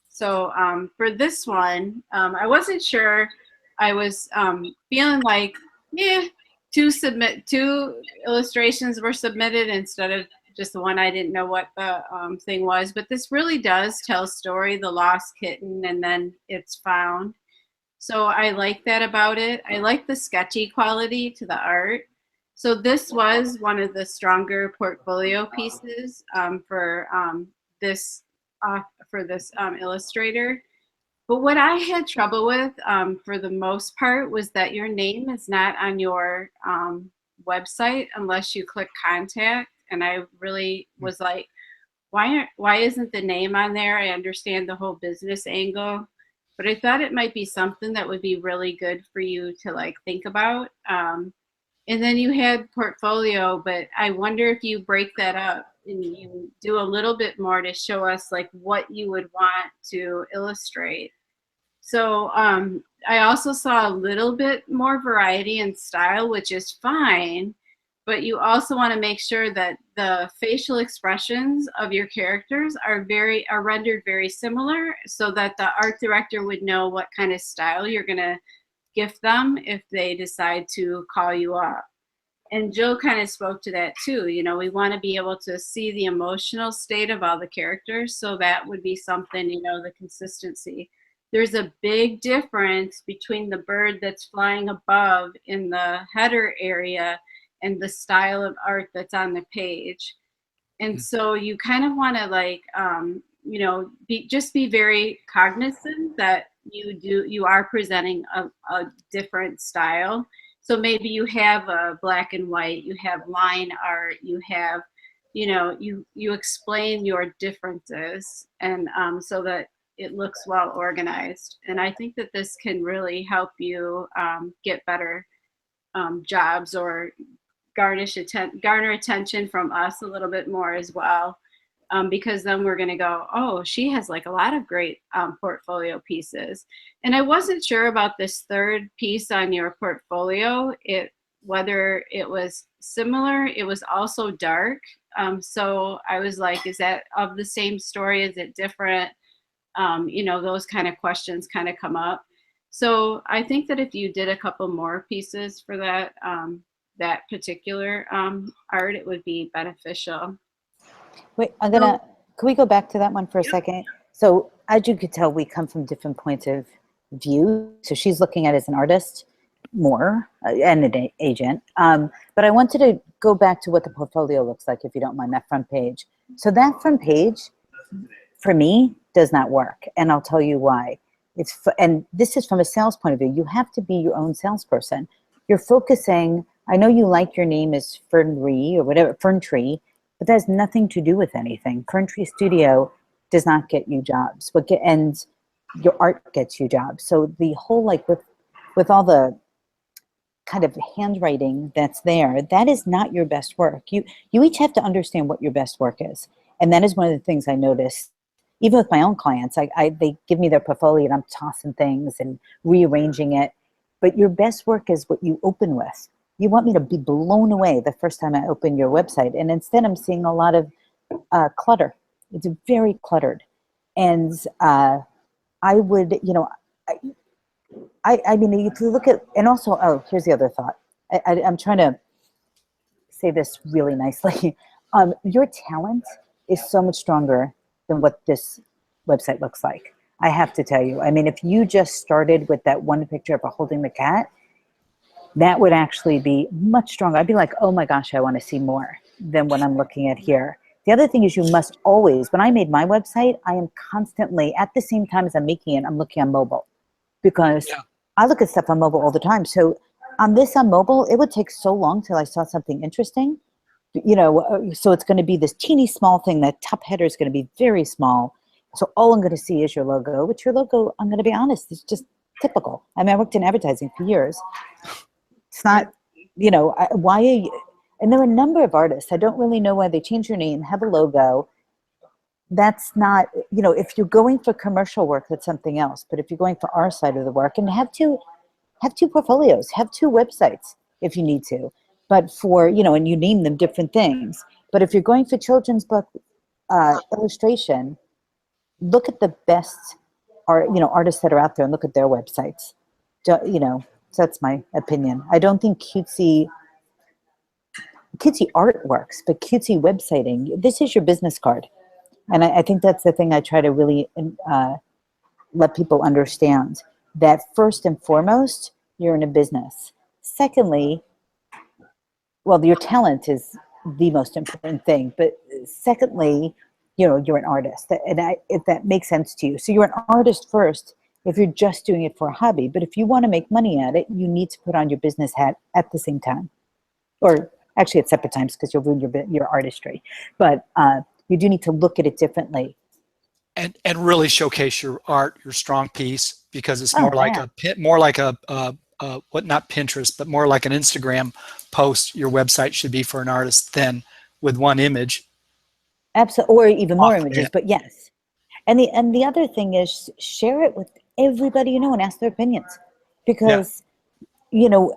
[SPEAKER 3] So for this one, I wasn't sure. I was feeling like, two illustrations were submitted instead of just the one. I didn't know what the thing was, but this really does tell a story, the lost kitten, and then it's found. So I like that about it. I like the sketchy quality to the art. So this was one of the stronger portfolio pieces for this illustrator. But what I had trouble with for the most part was that your name is not on your website unless you click contact. And I really was like, why isn't the name on there? I understand the whole business angle, but I thought it might be something that would be really good for you to think about. And then you had portfolio, but I wonder if you break that up and you do a little bit more to show us what you would want to illustrate. So I also saw a little bit more variety in style, which is fine, but you also want to make sure that the facial expressions of your characters are rendered very similar, so that the art director would know what kind of style you're going to gift them if they decide to call you up. And Jill kind of spoke to that too. We want to be able to see the emotional state of all the characters, so that would be something, the consistency. There's a big difference between the bird that's flying above in the header area and the style of art that's on the page. And so you kind of want to like, you know, just be very cognizant that you are presenting a different style. So maybe you have a black and white, you have line art, you have, you know, you explain your differences, and so that it looks well organized. And I think that this can really help you get better jobs, or garner attention from us a little bit more as well. Because then we're going to go, oh, she has like a lot of great portfolio pieces. And I wasn't sure about this third piece on your portfolio, whether it was similar. It was also dark. So I was like, is that of the same story? Is it different? You know, those kind of questions kind of come up. So I think that if you did a couple more pieces for that, that particular art, it would be beneficial.
[SPEAKER 2] Wait, can we go back to that one for a second? So as you could tell, we come from different points of view. So she's looking at it as an artist more and an agent. But I wanted to go back to what the portfolio looks like, if you don't mind, that front page. So that front page, for me, does not work. And I'll tell you why. And this is from a sales point of view. You have to be your own salesperson. You're focusing, I know you like your name is Ferntree or whatever, Ferntree, but that has nothing to do with anything. Ferntree Studio does not get you jobs. And your art gets you jobs. So the whole, like with all the kind of handwriting that's there, that is not your best work. You each have to understand what your best work is. And that is one of the things I noticed, even with my own clients. They give me their portfolio and I'm tossing things and rearranging it. But your best work is what you open with. You want me to be blown away the first time I open your website. And instead I'm seeing a lot of clutter. It's very cluttered. And I would, you know, I mean, if you look at, and also, oh, here's the other thought. I'm trying to say this really nicely. Your talent is so much stronger than what this website looks like. I have to tell you. I mean, if you just started with that one picture of her holding the cat, that would actually be much stronger. I'd be like, oh my gosh, I want to see more than what I'm looking at here. The other thing is you must always, when I made my website, I am constantly, at the same time as I'm making it, I'm looking on mobile, because I look at stuff on mobile all the time. So on mobile, it would take so long till I saw something interesting, you know, so it's going to be this teeny small thing. That top header is going to be very small. So all I'm going to see is your logo, which your logo, I'm going to be honest, is just typical. I mean, I worked in advertising for years. It's not, you know, why are you, and there are a number of artists, I don't really know why they change your name, have a logo. That's not, you know, if you're going for commercial work, that's something else. But if you're going for our side of the work, and have two portfolios, have two websites if you need to, but for, you know, and you name them different things. But if you're going for children's book illustration, look at the best artists that are out there and look at their websites. You know, so that's my opinion. I don't think cutesy art works, but cutesy websiting, this is your business card. And I think that's the thing I try to really let people understand, that first and foremost, you're in a business. Secondly, well, your talent is the most important thing. But secondly, you know, you're an artist. And if that makes sense to you. So you're an artist first if you're just doing it for a hobby. But if you want to make money at it, you need to put on your business hat at the same time. Or actually at separate times, because you'll ruin your artistry. But you do need to look at it differently.
[SPEAKER 1] And really showcase your art, your strong piece, because it's more like not Pinterest, but more like an Instagram post. Your website should be for an artist than with one image.
[SPEAKER 2] Absolutely, or even more images, but yes. And the other thing is, share it with everybody you know and ask their opinions. Because, you know,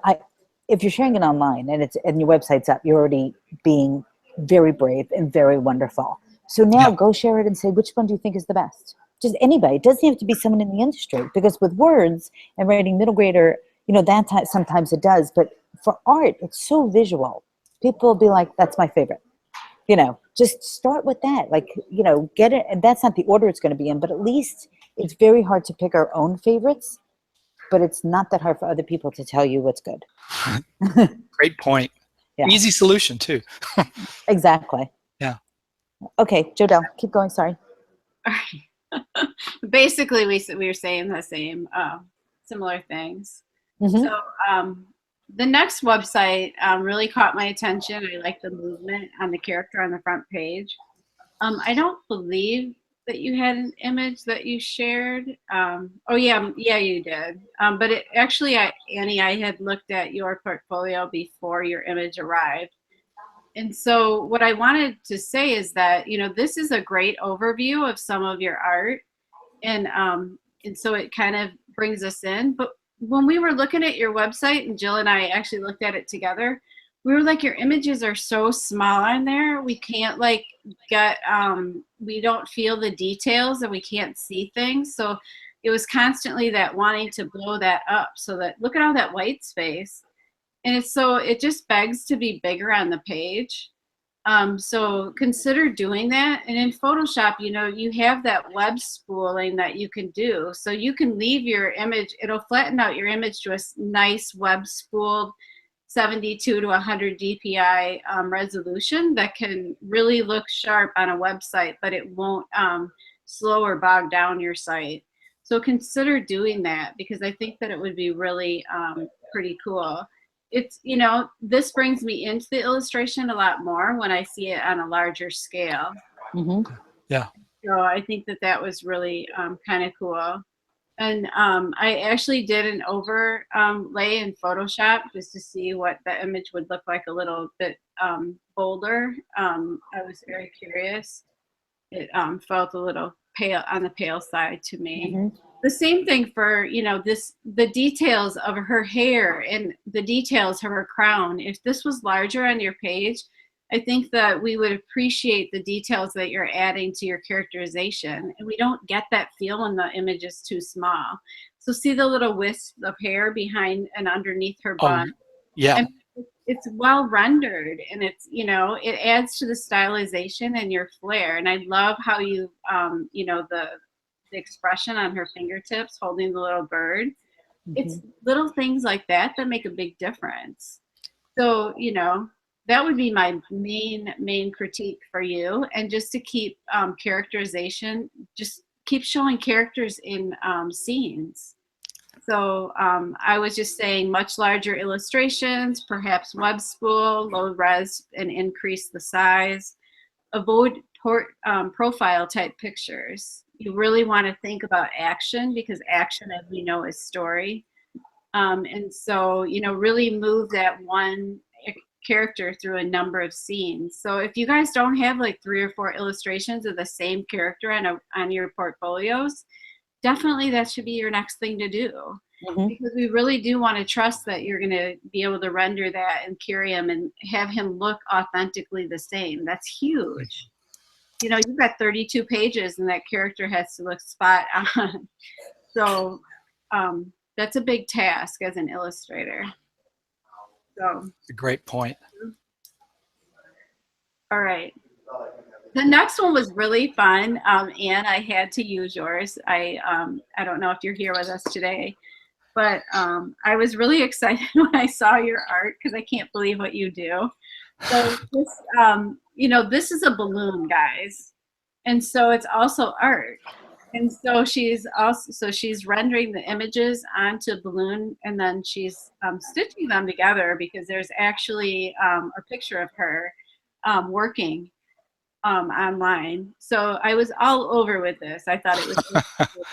[SPEAKER 2] if you're sharing it online and your website's up, you're already being very brave and very wonderful. So now go share it and say, which one do you think is the best? Just anybody. It doesn't have to be someone in the industry, because with words and writing middle grader, you know, sometimes it does. But for art, it's so visual. People will be like, that's my favorite. You know, just start with that. Like, you know, get it. And that's not the order it's going to be in, but at least it's very hard to pick our own favorites, but it's not that hard for other people to tell you what's good.
[SPEAKER 1] Great point.
[SPEAKER 2] Yeah.
[SPEAKER 1] Easy solution too.
[SPEAKER 2] Exactly.
[SPEAKER 1] Yeah.
[SPEAKER 2] Okay, Jodell, keep going. Sorry.
[SPEAKER 3] Basically, we were saying the same, similar things.
[SPEAKER 2] Mm-hmm.
[SPEAKER 3] So the next website really caught my attention. I like the movement on the character on the front page. I don't believe that you had an image that you shared. Oh yeah, you did. But it actually, Annie, I had looked at your portfolio before your image arrived. And so what I wanted to say is that, this is a great overview of some of your art. And so it kind of brings us in. But when we were looking at your website, and Jill and I actually looked at it together, we were like, your images are so small on there. We can't we don't feel the details and we can't see things. So it was constantly that wanting to blow that up so that, look at all that white space. And it just begs to be bigger on the page. So consider doing that. And in Photoshop, you have that web spooling that you can do. So you can leave your image, it'll flatten out your image to a nice web spooled 72 to 100 DPI resolution that can really look sharp on a website, but it won't slow or bog down your site. So consider doing that, because I think that it would be really pretty cool. It's, this brings me into the illustration a lot more when I see it on a larger scale.
[SPEAKER 2] Mm-hmm.
[SPEAKER 1] Yeah.
[SPEAKER 3] So I think that was really kind of cool. And I actually did an overlay in Photoshop just to see what the image would look like a little bit bolder. I was very curious. It felt a little pale, on the pale side to me.
[SPEAKER 2] Mm-hmm.
[SPEAKER 3] The same thing for, the details of her hair and the details of her crown. If this was larger on your page, I think that we would appreciate the details that you're adding to your characterization. And we don't get that feel when the image is too small. So see the little wisp of hair behind and underneath her bun?
[SPEAKER 1] Yeah.
[SPEAKER 3] And it's well rendered, and it's, it adds to the stylization and your flair. And I love how you, the expression on her fingertips holding the little bird.
[SPEAKER 2] Mm-hmm.
[SPEAKER 3] It's little things like that that make a big difference. So, that would be my main critique for you. And just to keep characterization, just keep showing characters in scenes. So I was just saying much larger illustrations, perhaps web spool, low res, and increase the size. Avoid profile type pictures. You really want to think about action, because action, as we know, is story. And so, really move that one character through a number of scenes. So if you guys don't have like 3 or 4 illustrations of the same character on your portfolios, definitely that should be your next thing to do. Mm-hmm. Because we really do want to trust that you're going to be able to render that and carry him and have him look authentically the same. That's huge. You've got 32 pages and that character has to look spot on. So that's a big task as an illustrator. So
[SPEAKER 1] a great point.
[SPEAKER 3] All right. The next one was really fun, and I had to use yours. I don't know if you're here with us today, but I was really excited when I saw your art, because I can't believe what you do. So this, this is a balloon, guys, and so it's also art. And so she's rendering the images onto a balloon, and then she's stitching them together, because there's actually a picture of her working online. So I was all over with this. I thought it was really cool.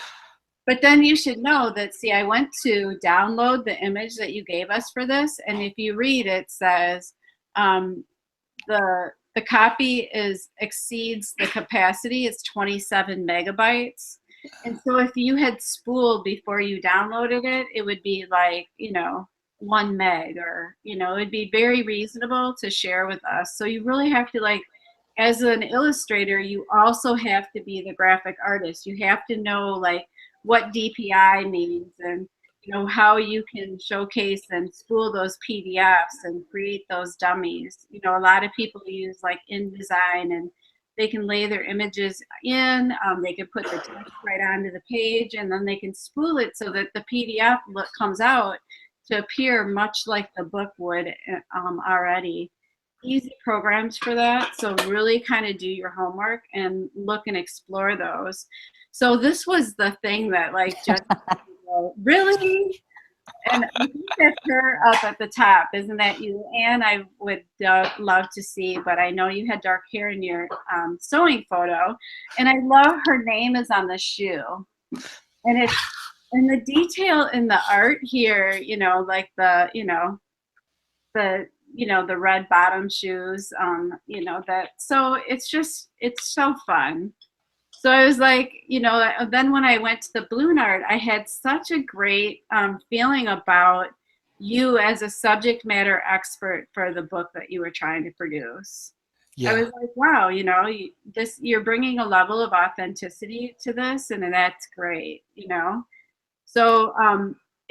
[SPEAKER 3] But then you should know that, see, I went to download the image that you gave us for this, and if you read, it says the copy exceeds the capacity. It's 27 megabytes. And so if you had spooled before you downloaded it, it would be like, 1 meg, or, it'd be very reasonable to share with us. So you really have to, like, as an illustrator, you also have to be the graphic artist. You have to know, like, what DPI means, and how you can showcase and spool those PDFs and create those dummies. A lot of people use like InDesign, and they can lay their images in, they can put the text right onto the page, and then they can spool it so that the PDF comes out to appear much like the book would already. easy programs for that. So really kind of do your homework and look and explore those. So this was the thing that like just really, and I think that's her up at the top. Isn't that you, Anne? I would love to see, but I know you had dark hair in your sewing photo. And I love her name is on the shoe. And it's, and the detail in the art here, you know, like the, the red bottom shoes, you know, that, so it's just, it's so fun. So I was like, you know, then when I went to the balloon art, I had such a great feeling about you as a subject matter expert for the book that you were trying to produce.
[SPEAKER 1] Yeah.
[SPEAKER 3] I was like, wow, you know, you're bringing a level of authenticity to this, and that's great, you know. So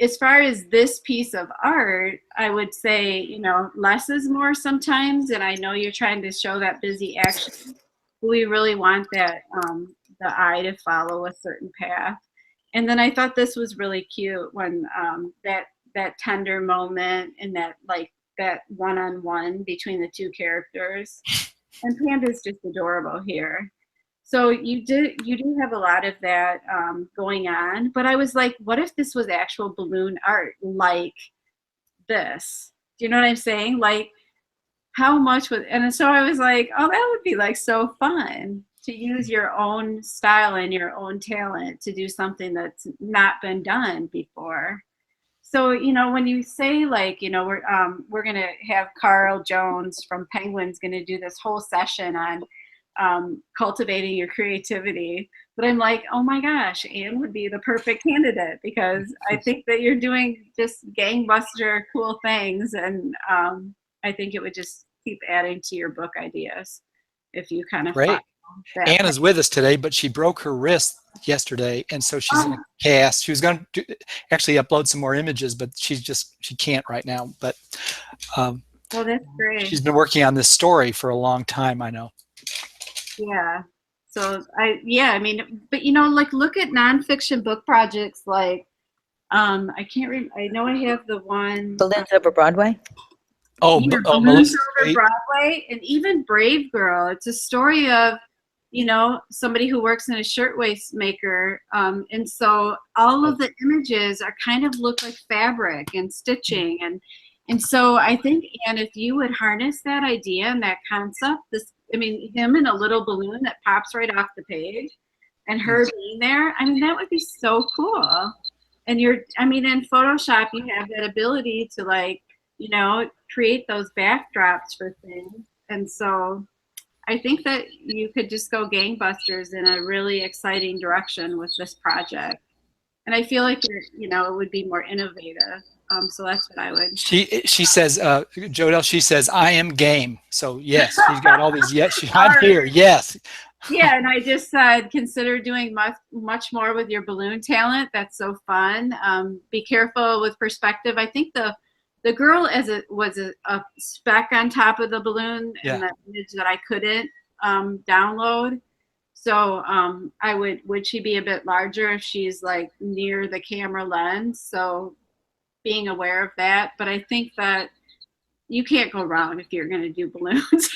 [SPEAKER 3] as far as this piece of art, I would say, you know, less is more sometimes, and I know you're trying to show that busy action. We really want that the eye to follow a certain path. And then I thought this was really cute when that tender moment and that like that one-on-one between the two characters. And Panda's just adorable here. So you do have a lot of that going on. But I was like, what if this was actual balloon art like this? Do you know what I'm saying? Like how much would, and so I was like, oh, that would be like so fun to use your own style and your own talent to do something that's not been done before. So, you know, when you say like, you know, we're going to have Carl Jones from Penguin's going to do this whole session on cultivating your creativity. But I'm like, oh my gosh, Anne would be the perfect candidate because I think that you're doing just gangbuster cool things. And I think it would just keep adding to your book ideas if you kind of
[SPEAKER 1] Great.
[SPEAKER 3] that.
[SPEAKER 1] Anne is with us today, but she broke her wrist yesterday, and so she's in a cast. She was going to actually upload some more images, but she can't right now. But
[SPEAKER 3] oh, that's great.
[SPEAKER 1] She's been working on this story for a long time, I know.
[SPEAKER 3] Yeah. So I mean, but you know, like look at nonfiction book projects like I can't remember. I know I have the one
[SPEAKER 2] Balloons Over Broadway.
[SPEAKER 3] Balloons Over Broadway, and even Brave Girl. It's a story of, you know, somebody who works in a shirtwaist maker, and so all of the images are kind of look like fabric and stitching, and so I think, Anne, if you would harness that idea and that concept, him in a little balloon that pops right off the page, and her being there, I mean, that would be so cool. And in Photoshop, you have that ability to like, you know, create those backdrops for things. And so I think that you could just go gangbusters in a really exciting direction with this project. And I feel like it would be more innovative. So that's what I would.
[SPEAKER 1] She says, Jodell, she says, I am game. So yes, she's got all these, yes, I'm here, yes.
[SPEAKER 3] Yeah, and I just said, consider doing much more with your balloon talent. That's so fun. Be careful with perspective. I think the girl was a speck on top of the balloon in that image that I couldn't download. So would she be a bit larger if she's like near the camera lens? So being aware of that. But I think that you can't go wrong if you're going to do balloons.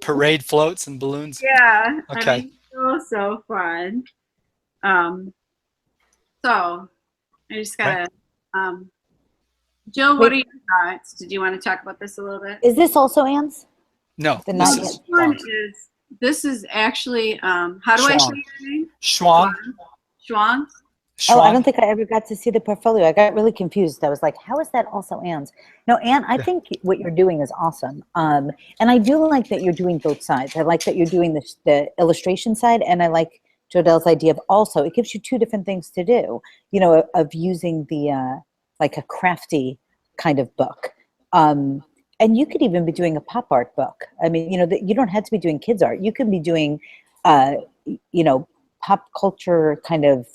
[SPEAKER 1] Parade floats and balloons.
[SPEAKER 3] Yeah.
[SPEAKER 1] Okay.
[SPEAKER 3] So fun. So I just got to, Jill, what are your thoughts? Did you want to talk about this a little bit?
[SPEAKER 2] Is this also Anne's?
[SPEAKER 1] No.
[SPEAKER 3] This is actually, how do I say your name?
[SPEAKER 1] Shuang.
[SPEAKER 3] Shuang?
[SPEAKER 2] Oh, I don't think I ever got to see the portfolio. I got really confused. I was like, how is that also Anne's? No, Anne, I think what you're doing is awesome. And I do like that you're doing both sides. I like that you're doing the illustration side, and I like Jodell's idea of also, it gives you two different things to do, you know, of using the, like a crafty kind of book. And you could even be doing a pop art book. I mean, you know, you don't have to be doing kids art. You could be doing, you know, pop culture kind of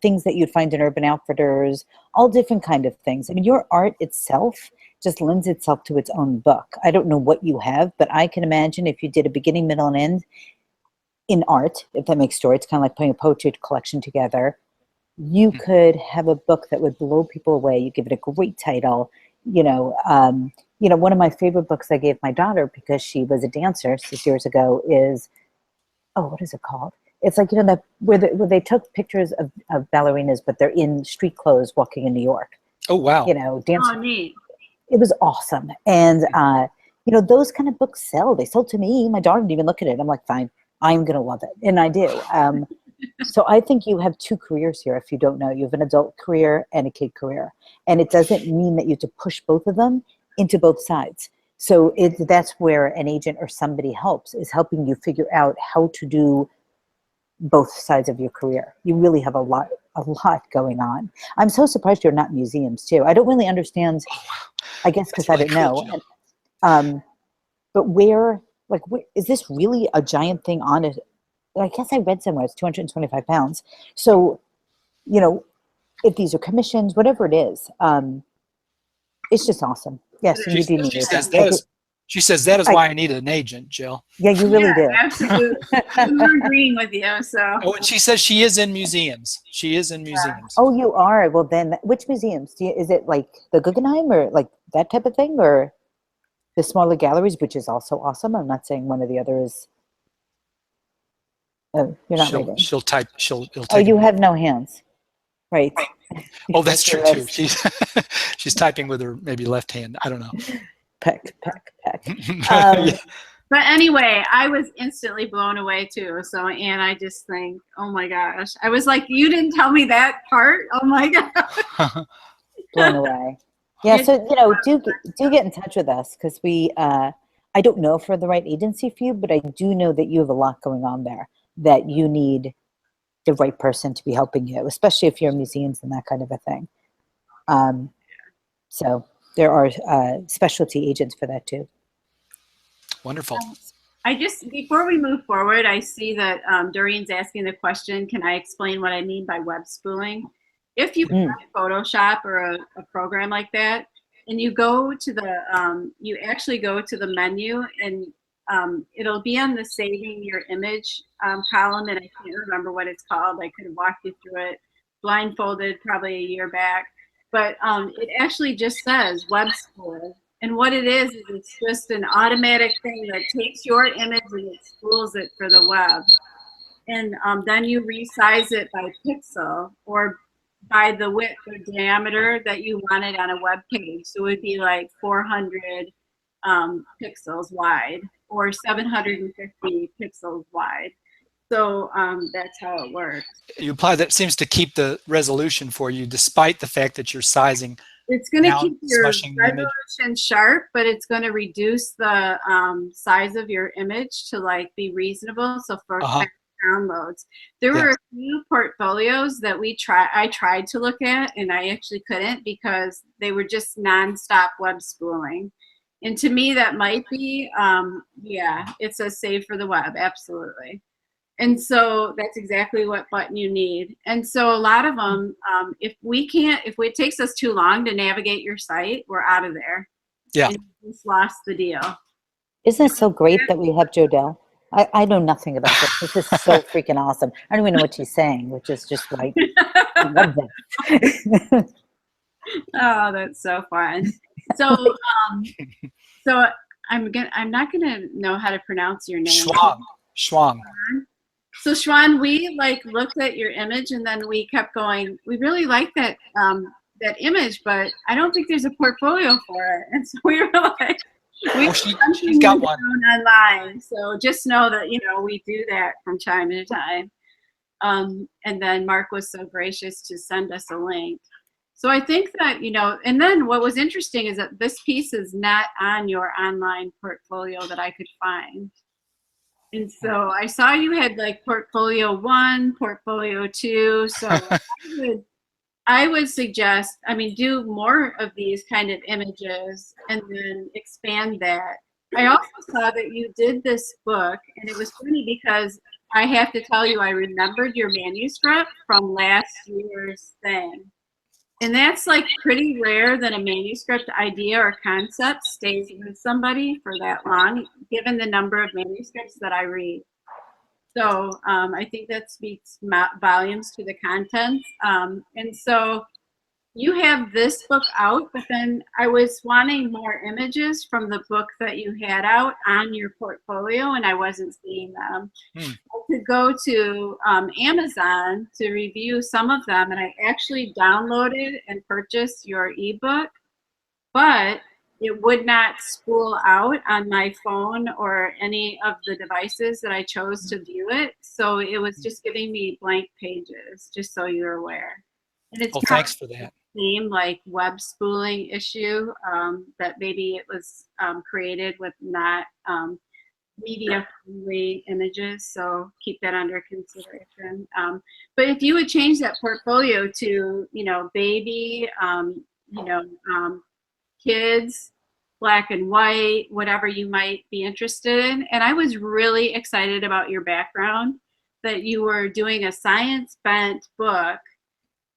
[SPEAKER 2] things that you'd find in Urban Outfitters, all different kind of things. I mean, your art itself just lends itself to its own book. I don't know what you have, but I can imagine if you did a beginning, middle, and end in art, if that makes story, it's kind of like putting a poetry collection together. You could have a book that would blow people away. You give it a great title, you know, one of my favorite books I gave my daughter because she was a dancer 6 years ago is, oh, what is it called? It's like, where they took pictures of ballerinas, but they're in street clothes walking in New York.
[SPEAKER 1] Oh, wow.
[SPEAKER 2] Dancing.
[SPEAKER 3] Oh, neat.
[SPEAKER 2] It was awesome. And, those kind of books sell. They sold to me. My daughter didn't even look at it. I'm like, fine, I'm going to love it. And I do. So I think you have two careers here. If you don't know, you have an adult career and a kid career. And it doesn't mean that you have to push both of them into both sides. So that's where an agent or somebody helps, is helping you figure out how to do both sides of your career. You really have a lot going on. I'm so surprised you're not in museums too. I don't really understand, I guess, because I didn't know. But where is this really a giant thing on it? I guess I read somewhere it's 225 pounds. So, if these are commissions, whatever it is, it's just awesome. Yes, you do need it.
[SPEAKER 1] She says that is why I need an agent, Jill.
[SPEAKER 2] Yeah, you really do.
[SPEAKER 3] Absolutely. I'm agreeing with you. So.
[SPEAKER 1] Oh, and she says she is in museums. She is in museums.
[SPEAKER 2] Oh, you are? Well, then, which museums? Is it like the Guggenheim or like that type of thing, or the smaller galleries, which is also awesome? I'm not saying one or the other is. Oh, you're not reading.
[SPEAKER 1] She'll type. She'll.
[SPEAKER 2] Oh, you have no hands, right?
[SPEAKER 1] Oh, that's true too. She's typing with her maybe left hand. I don't know.
[SPEAKER 2] Peck.
[SPEAKER 1] Yeah.
[SPEAKER 3] But anyway, I was instantly blown away too. So, and I just think, oh my gosh, I was like, you didn't tell me that part. Oh my god.
[SPEAKER 2] Blown away. Yeah. So do get in touch with us, because I don't know if we're the right agency for you, but I do know that you have a lot going on there that you need the right person to be helping you, especially if you're in museums and that kind of a thing. So there are specialty agents for that too.
[SPEAKER 1] Wonderful.
[SPEAKER 3] Before we move forward, I see that Doreen's asking the question, can I explain what I mean by web spooling? If you have Photoshop or a program like that, and you go to you actually go to the menu, and it'll be on the saving your image column, and I can't remember what it's called. I could have walked you through it blindfolded probably a year back, but it actually just says web spool. And what it is it's just an automatic thing that takes your image and it spools it for the web. And then you resize it by pixel or by the width or diameter that you wanted on a web page. So it would be like 400 pixels wide or 750 pixels wide. So that's how it works.
[SPEAKER 1] You apply that, seems to keep the resolution for you, despite the fact that you're sizing.
[SPEAKER 3] It's going to keep your resolution sharp, but it's going to reduce the size of your image to like be reasonable. So for downloads, there were a few portfolios that I tried to look at, and I actually couldn't because they were just nonstop web spooling. And to me, that might be, it's a save for the web, absolutely. And so that's exactly what button you need. And so a lot of them, if it takes us too long to navigate your site, we're out of there.
[SPEAKER 1] Yeah.
[SPEAKER 3] And you just lost the deal.
[SPEAKER 2] Isn't it so great that we have Jodell? I know nothing about this. This is so freaking awesome. I don't even know what she's saying, which is just like, I love that.
[SPEAKER 3] Oh, that's so fun. So, I'm not gonna know how to pronounce your name.
[SPEAKER 1] Schwang.
[SPEAKER 3] So Schwan, we looked at your image and then we kept going, we really like that image, but I don't think there's a portfolio for it. And so we were like,
[SPEAKER 1] she's got one
[SPEAKER 3] online. So just know that, we do that from time to time. And then Mark was so gracious to send us a link. So I think that, and then what was interesting is that this piece is not on your online portfolio that I could find. And so I saw you had portfolio 1, portfolio 2. So I would suggest, do more of these kind of images and then expand that. I also saw that you did this book, and it was funny because I have to tell you, I remembered your manuscript from last year's thing. And that's pretty rare that a manuscript idea or concept stays with somebody for that long, given the number of manuscripts that I read. So I think that speaks volumes to the content. And so you have this book out, but then I was wanting more images from the book that you had out on your portfolio, and I wasn't seeing them.
[SPEAKER 1] Hmm.
[SPEAKER 3] I could go to Amazon to review some of them, and I actually downloaded and purchased your ebook, but it would not spool out on my phone or any of the devices that I chose to view it. So it was just giving me blank pages, just so you're aware. And it's
[SPEAKER 1] Oh, thanks for that.
[SPEAKER 3] same like web spooling issue that maybe it was created with not media friendly images, so keep that under consideration. But if you would change that portfolio to, you know, baby, you know, kids, black and white, whatever you might be interested in. And I was really excited about your background, that you were doing a science bent book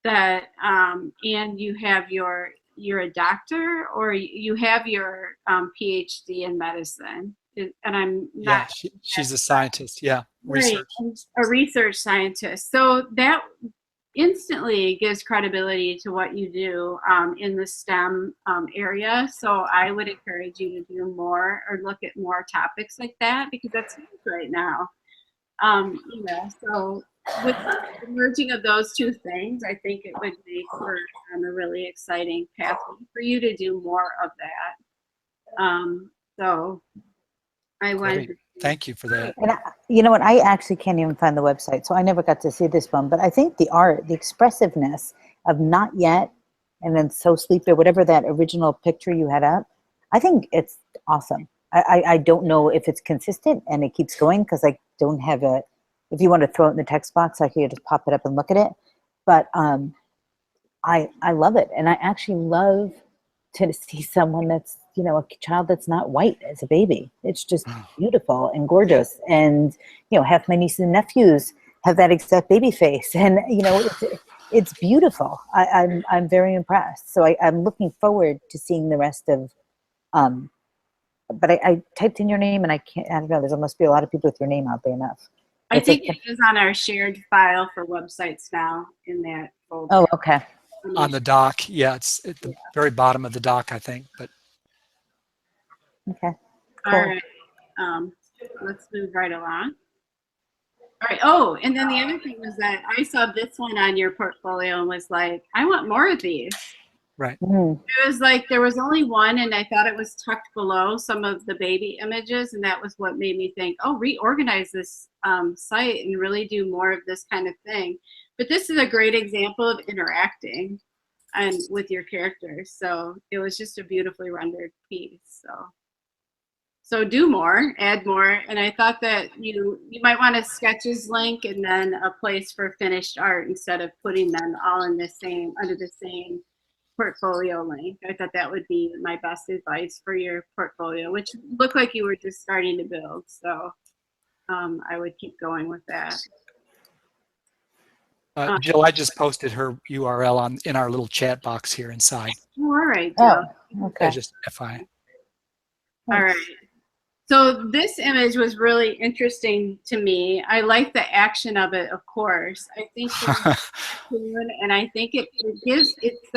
[SPEAKER 3] that and you have you're a doctor, or you have your PhD in medicine, and I'm
[SPEAKER 1] Yeah,
[SPEAKER 3] not
[SPEAKER 1] she's a scientist. Yeah,
[SPEAKER 3] right,
[SPEAKER 1] research.
[SPEAKER 3] a research scientist. So that instantly gives credibility to what you do in the STEM area. So I would encourage you to do more or look at more topics like that, because that's huge right now. You know, so with the merging of those two things, I think it would make for a really exciting pathway for you to do more of that. So I wanted
[SPEAKER 1] Great. Thank you for that.
[SPEAKER 2] And you know what? I actually can't even find the website, so I never got to see this one. But I think the art, the expressiveness of "Not Yet" and then "So Sleepy," or whatever that original picture you had up, I think it's awesome. I don't know if it's consistent and it keeps going, because I don't have a. If you want to throw it in the text box, I can just pop it up and look at it. But I love it, and I actually love to see someone that's, you know, a child that's not white as a baby. It's just beautiful and gorgeous. And, you know, half my nieces and nephews have that exact baby face, and, you know, it's beautiful. I'm very impressed. So I'm looking forward to seeing the rest of, but I typed in your name and I don't know, there must be a lot of people with your name, oddly enough.
[SPEAKER 3] I think it is on our shared file for websites now in that folder.
[SPEAKER 2] Oh, okay.
[SPEAKER 1] On the doc, yeah, it's at the very bottom of the doc, I think. But
[SPEAKER 2] Okay.
[SPEAKER 3] Cool. All right. Let's move right along. All right. Oh, and then the other thing was that I saw this one on your portfolio and was like, I want more of these.
[SPEAKER 1] right.
[SPEAKER 3] It was like there was only one, and I thought it was tucked below some of the baby images, and that was what made me think, oh, reorganize this site and really do more of this kind of thing. But this is a great example of interacting and with your characters. So it was just a beautifully rendered piece. So do more, add more, and I thought that you might want a sketches link and then a place for finished art instead of putting them all in the same under the same portfolio link. I thought that would be my best advice for your portfolio, which looked like you were just starting to build. So I would keep going with that.
[SPEAKER 1] Jill, I just posted her URL in our little chat box here inside.
[SPEAKER 3] Oh, all right, Jill.
[SPEAKER 2] Oh, okay.
[SPEAKER 1] Just FYI.
[SPEAKER 3] All right. So this image was really interesting to me. I like the action of it, of course. I think it's and I think it gives it's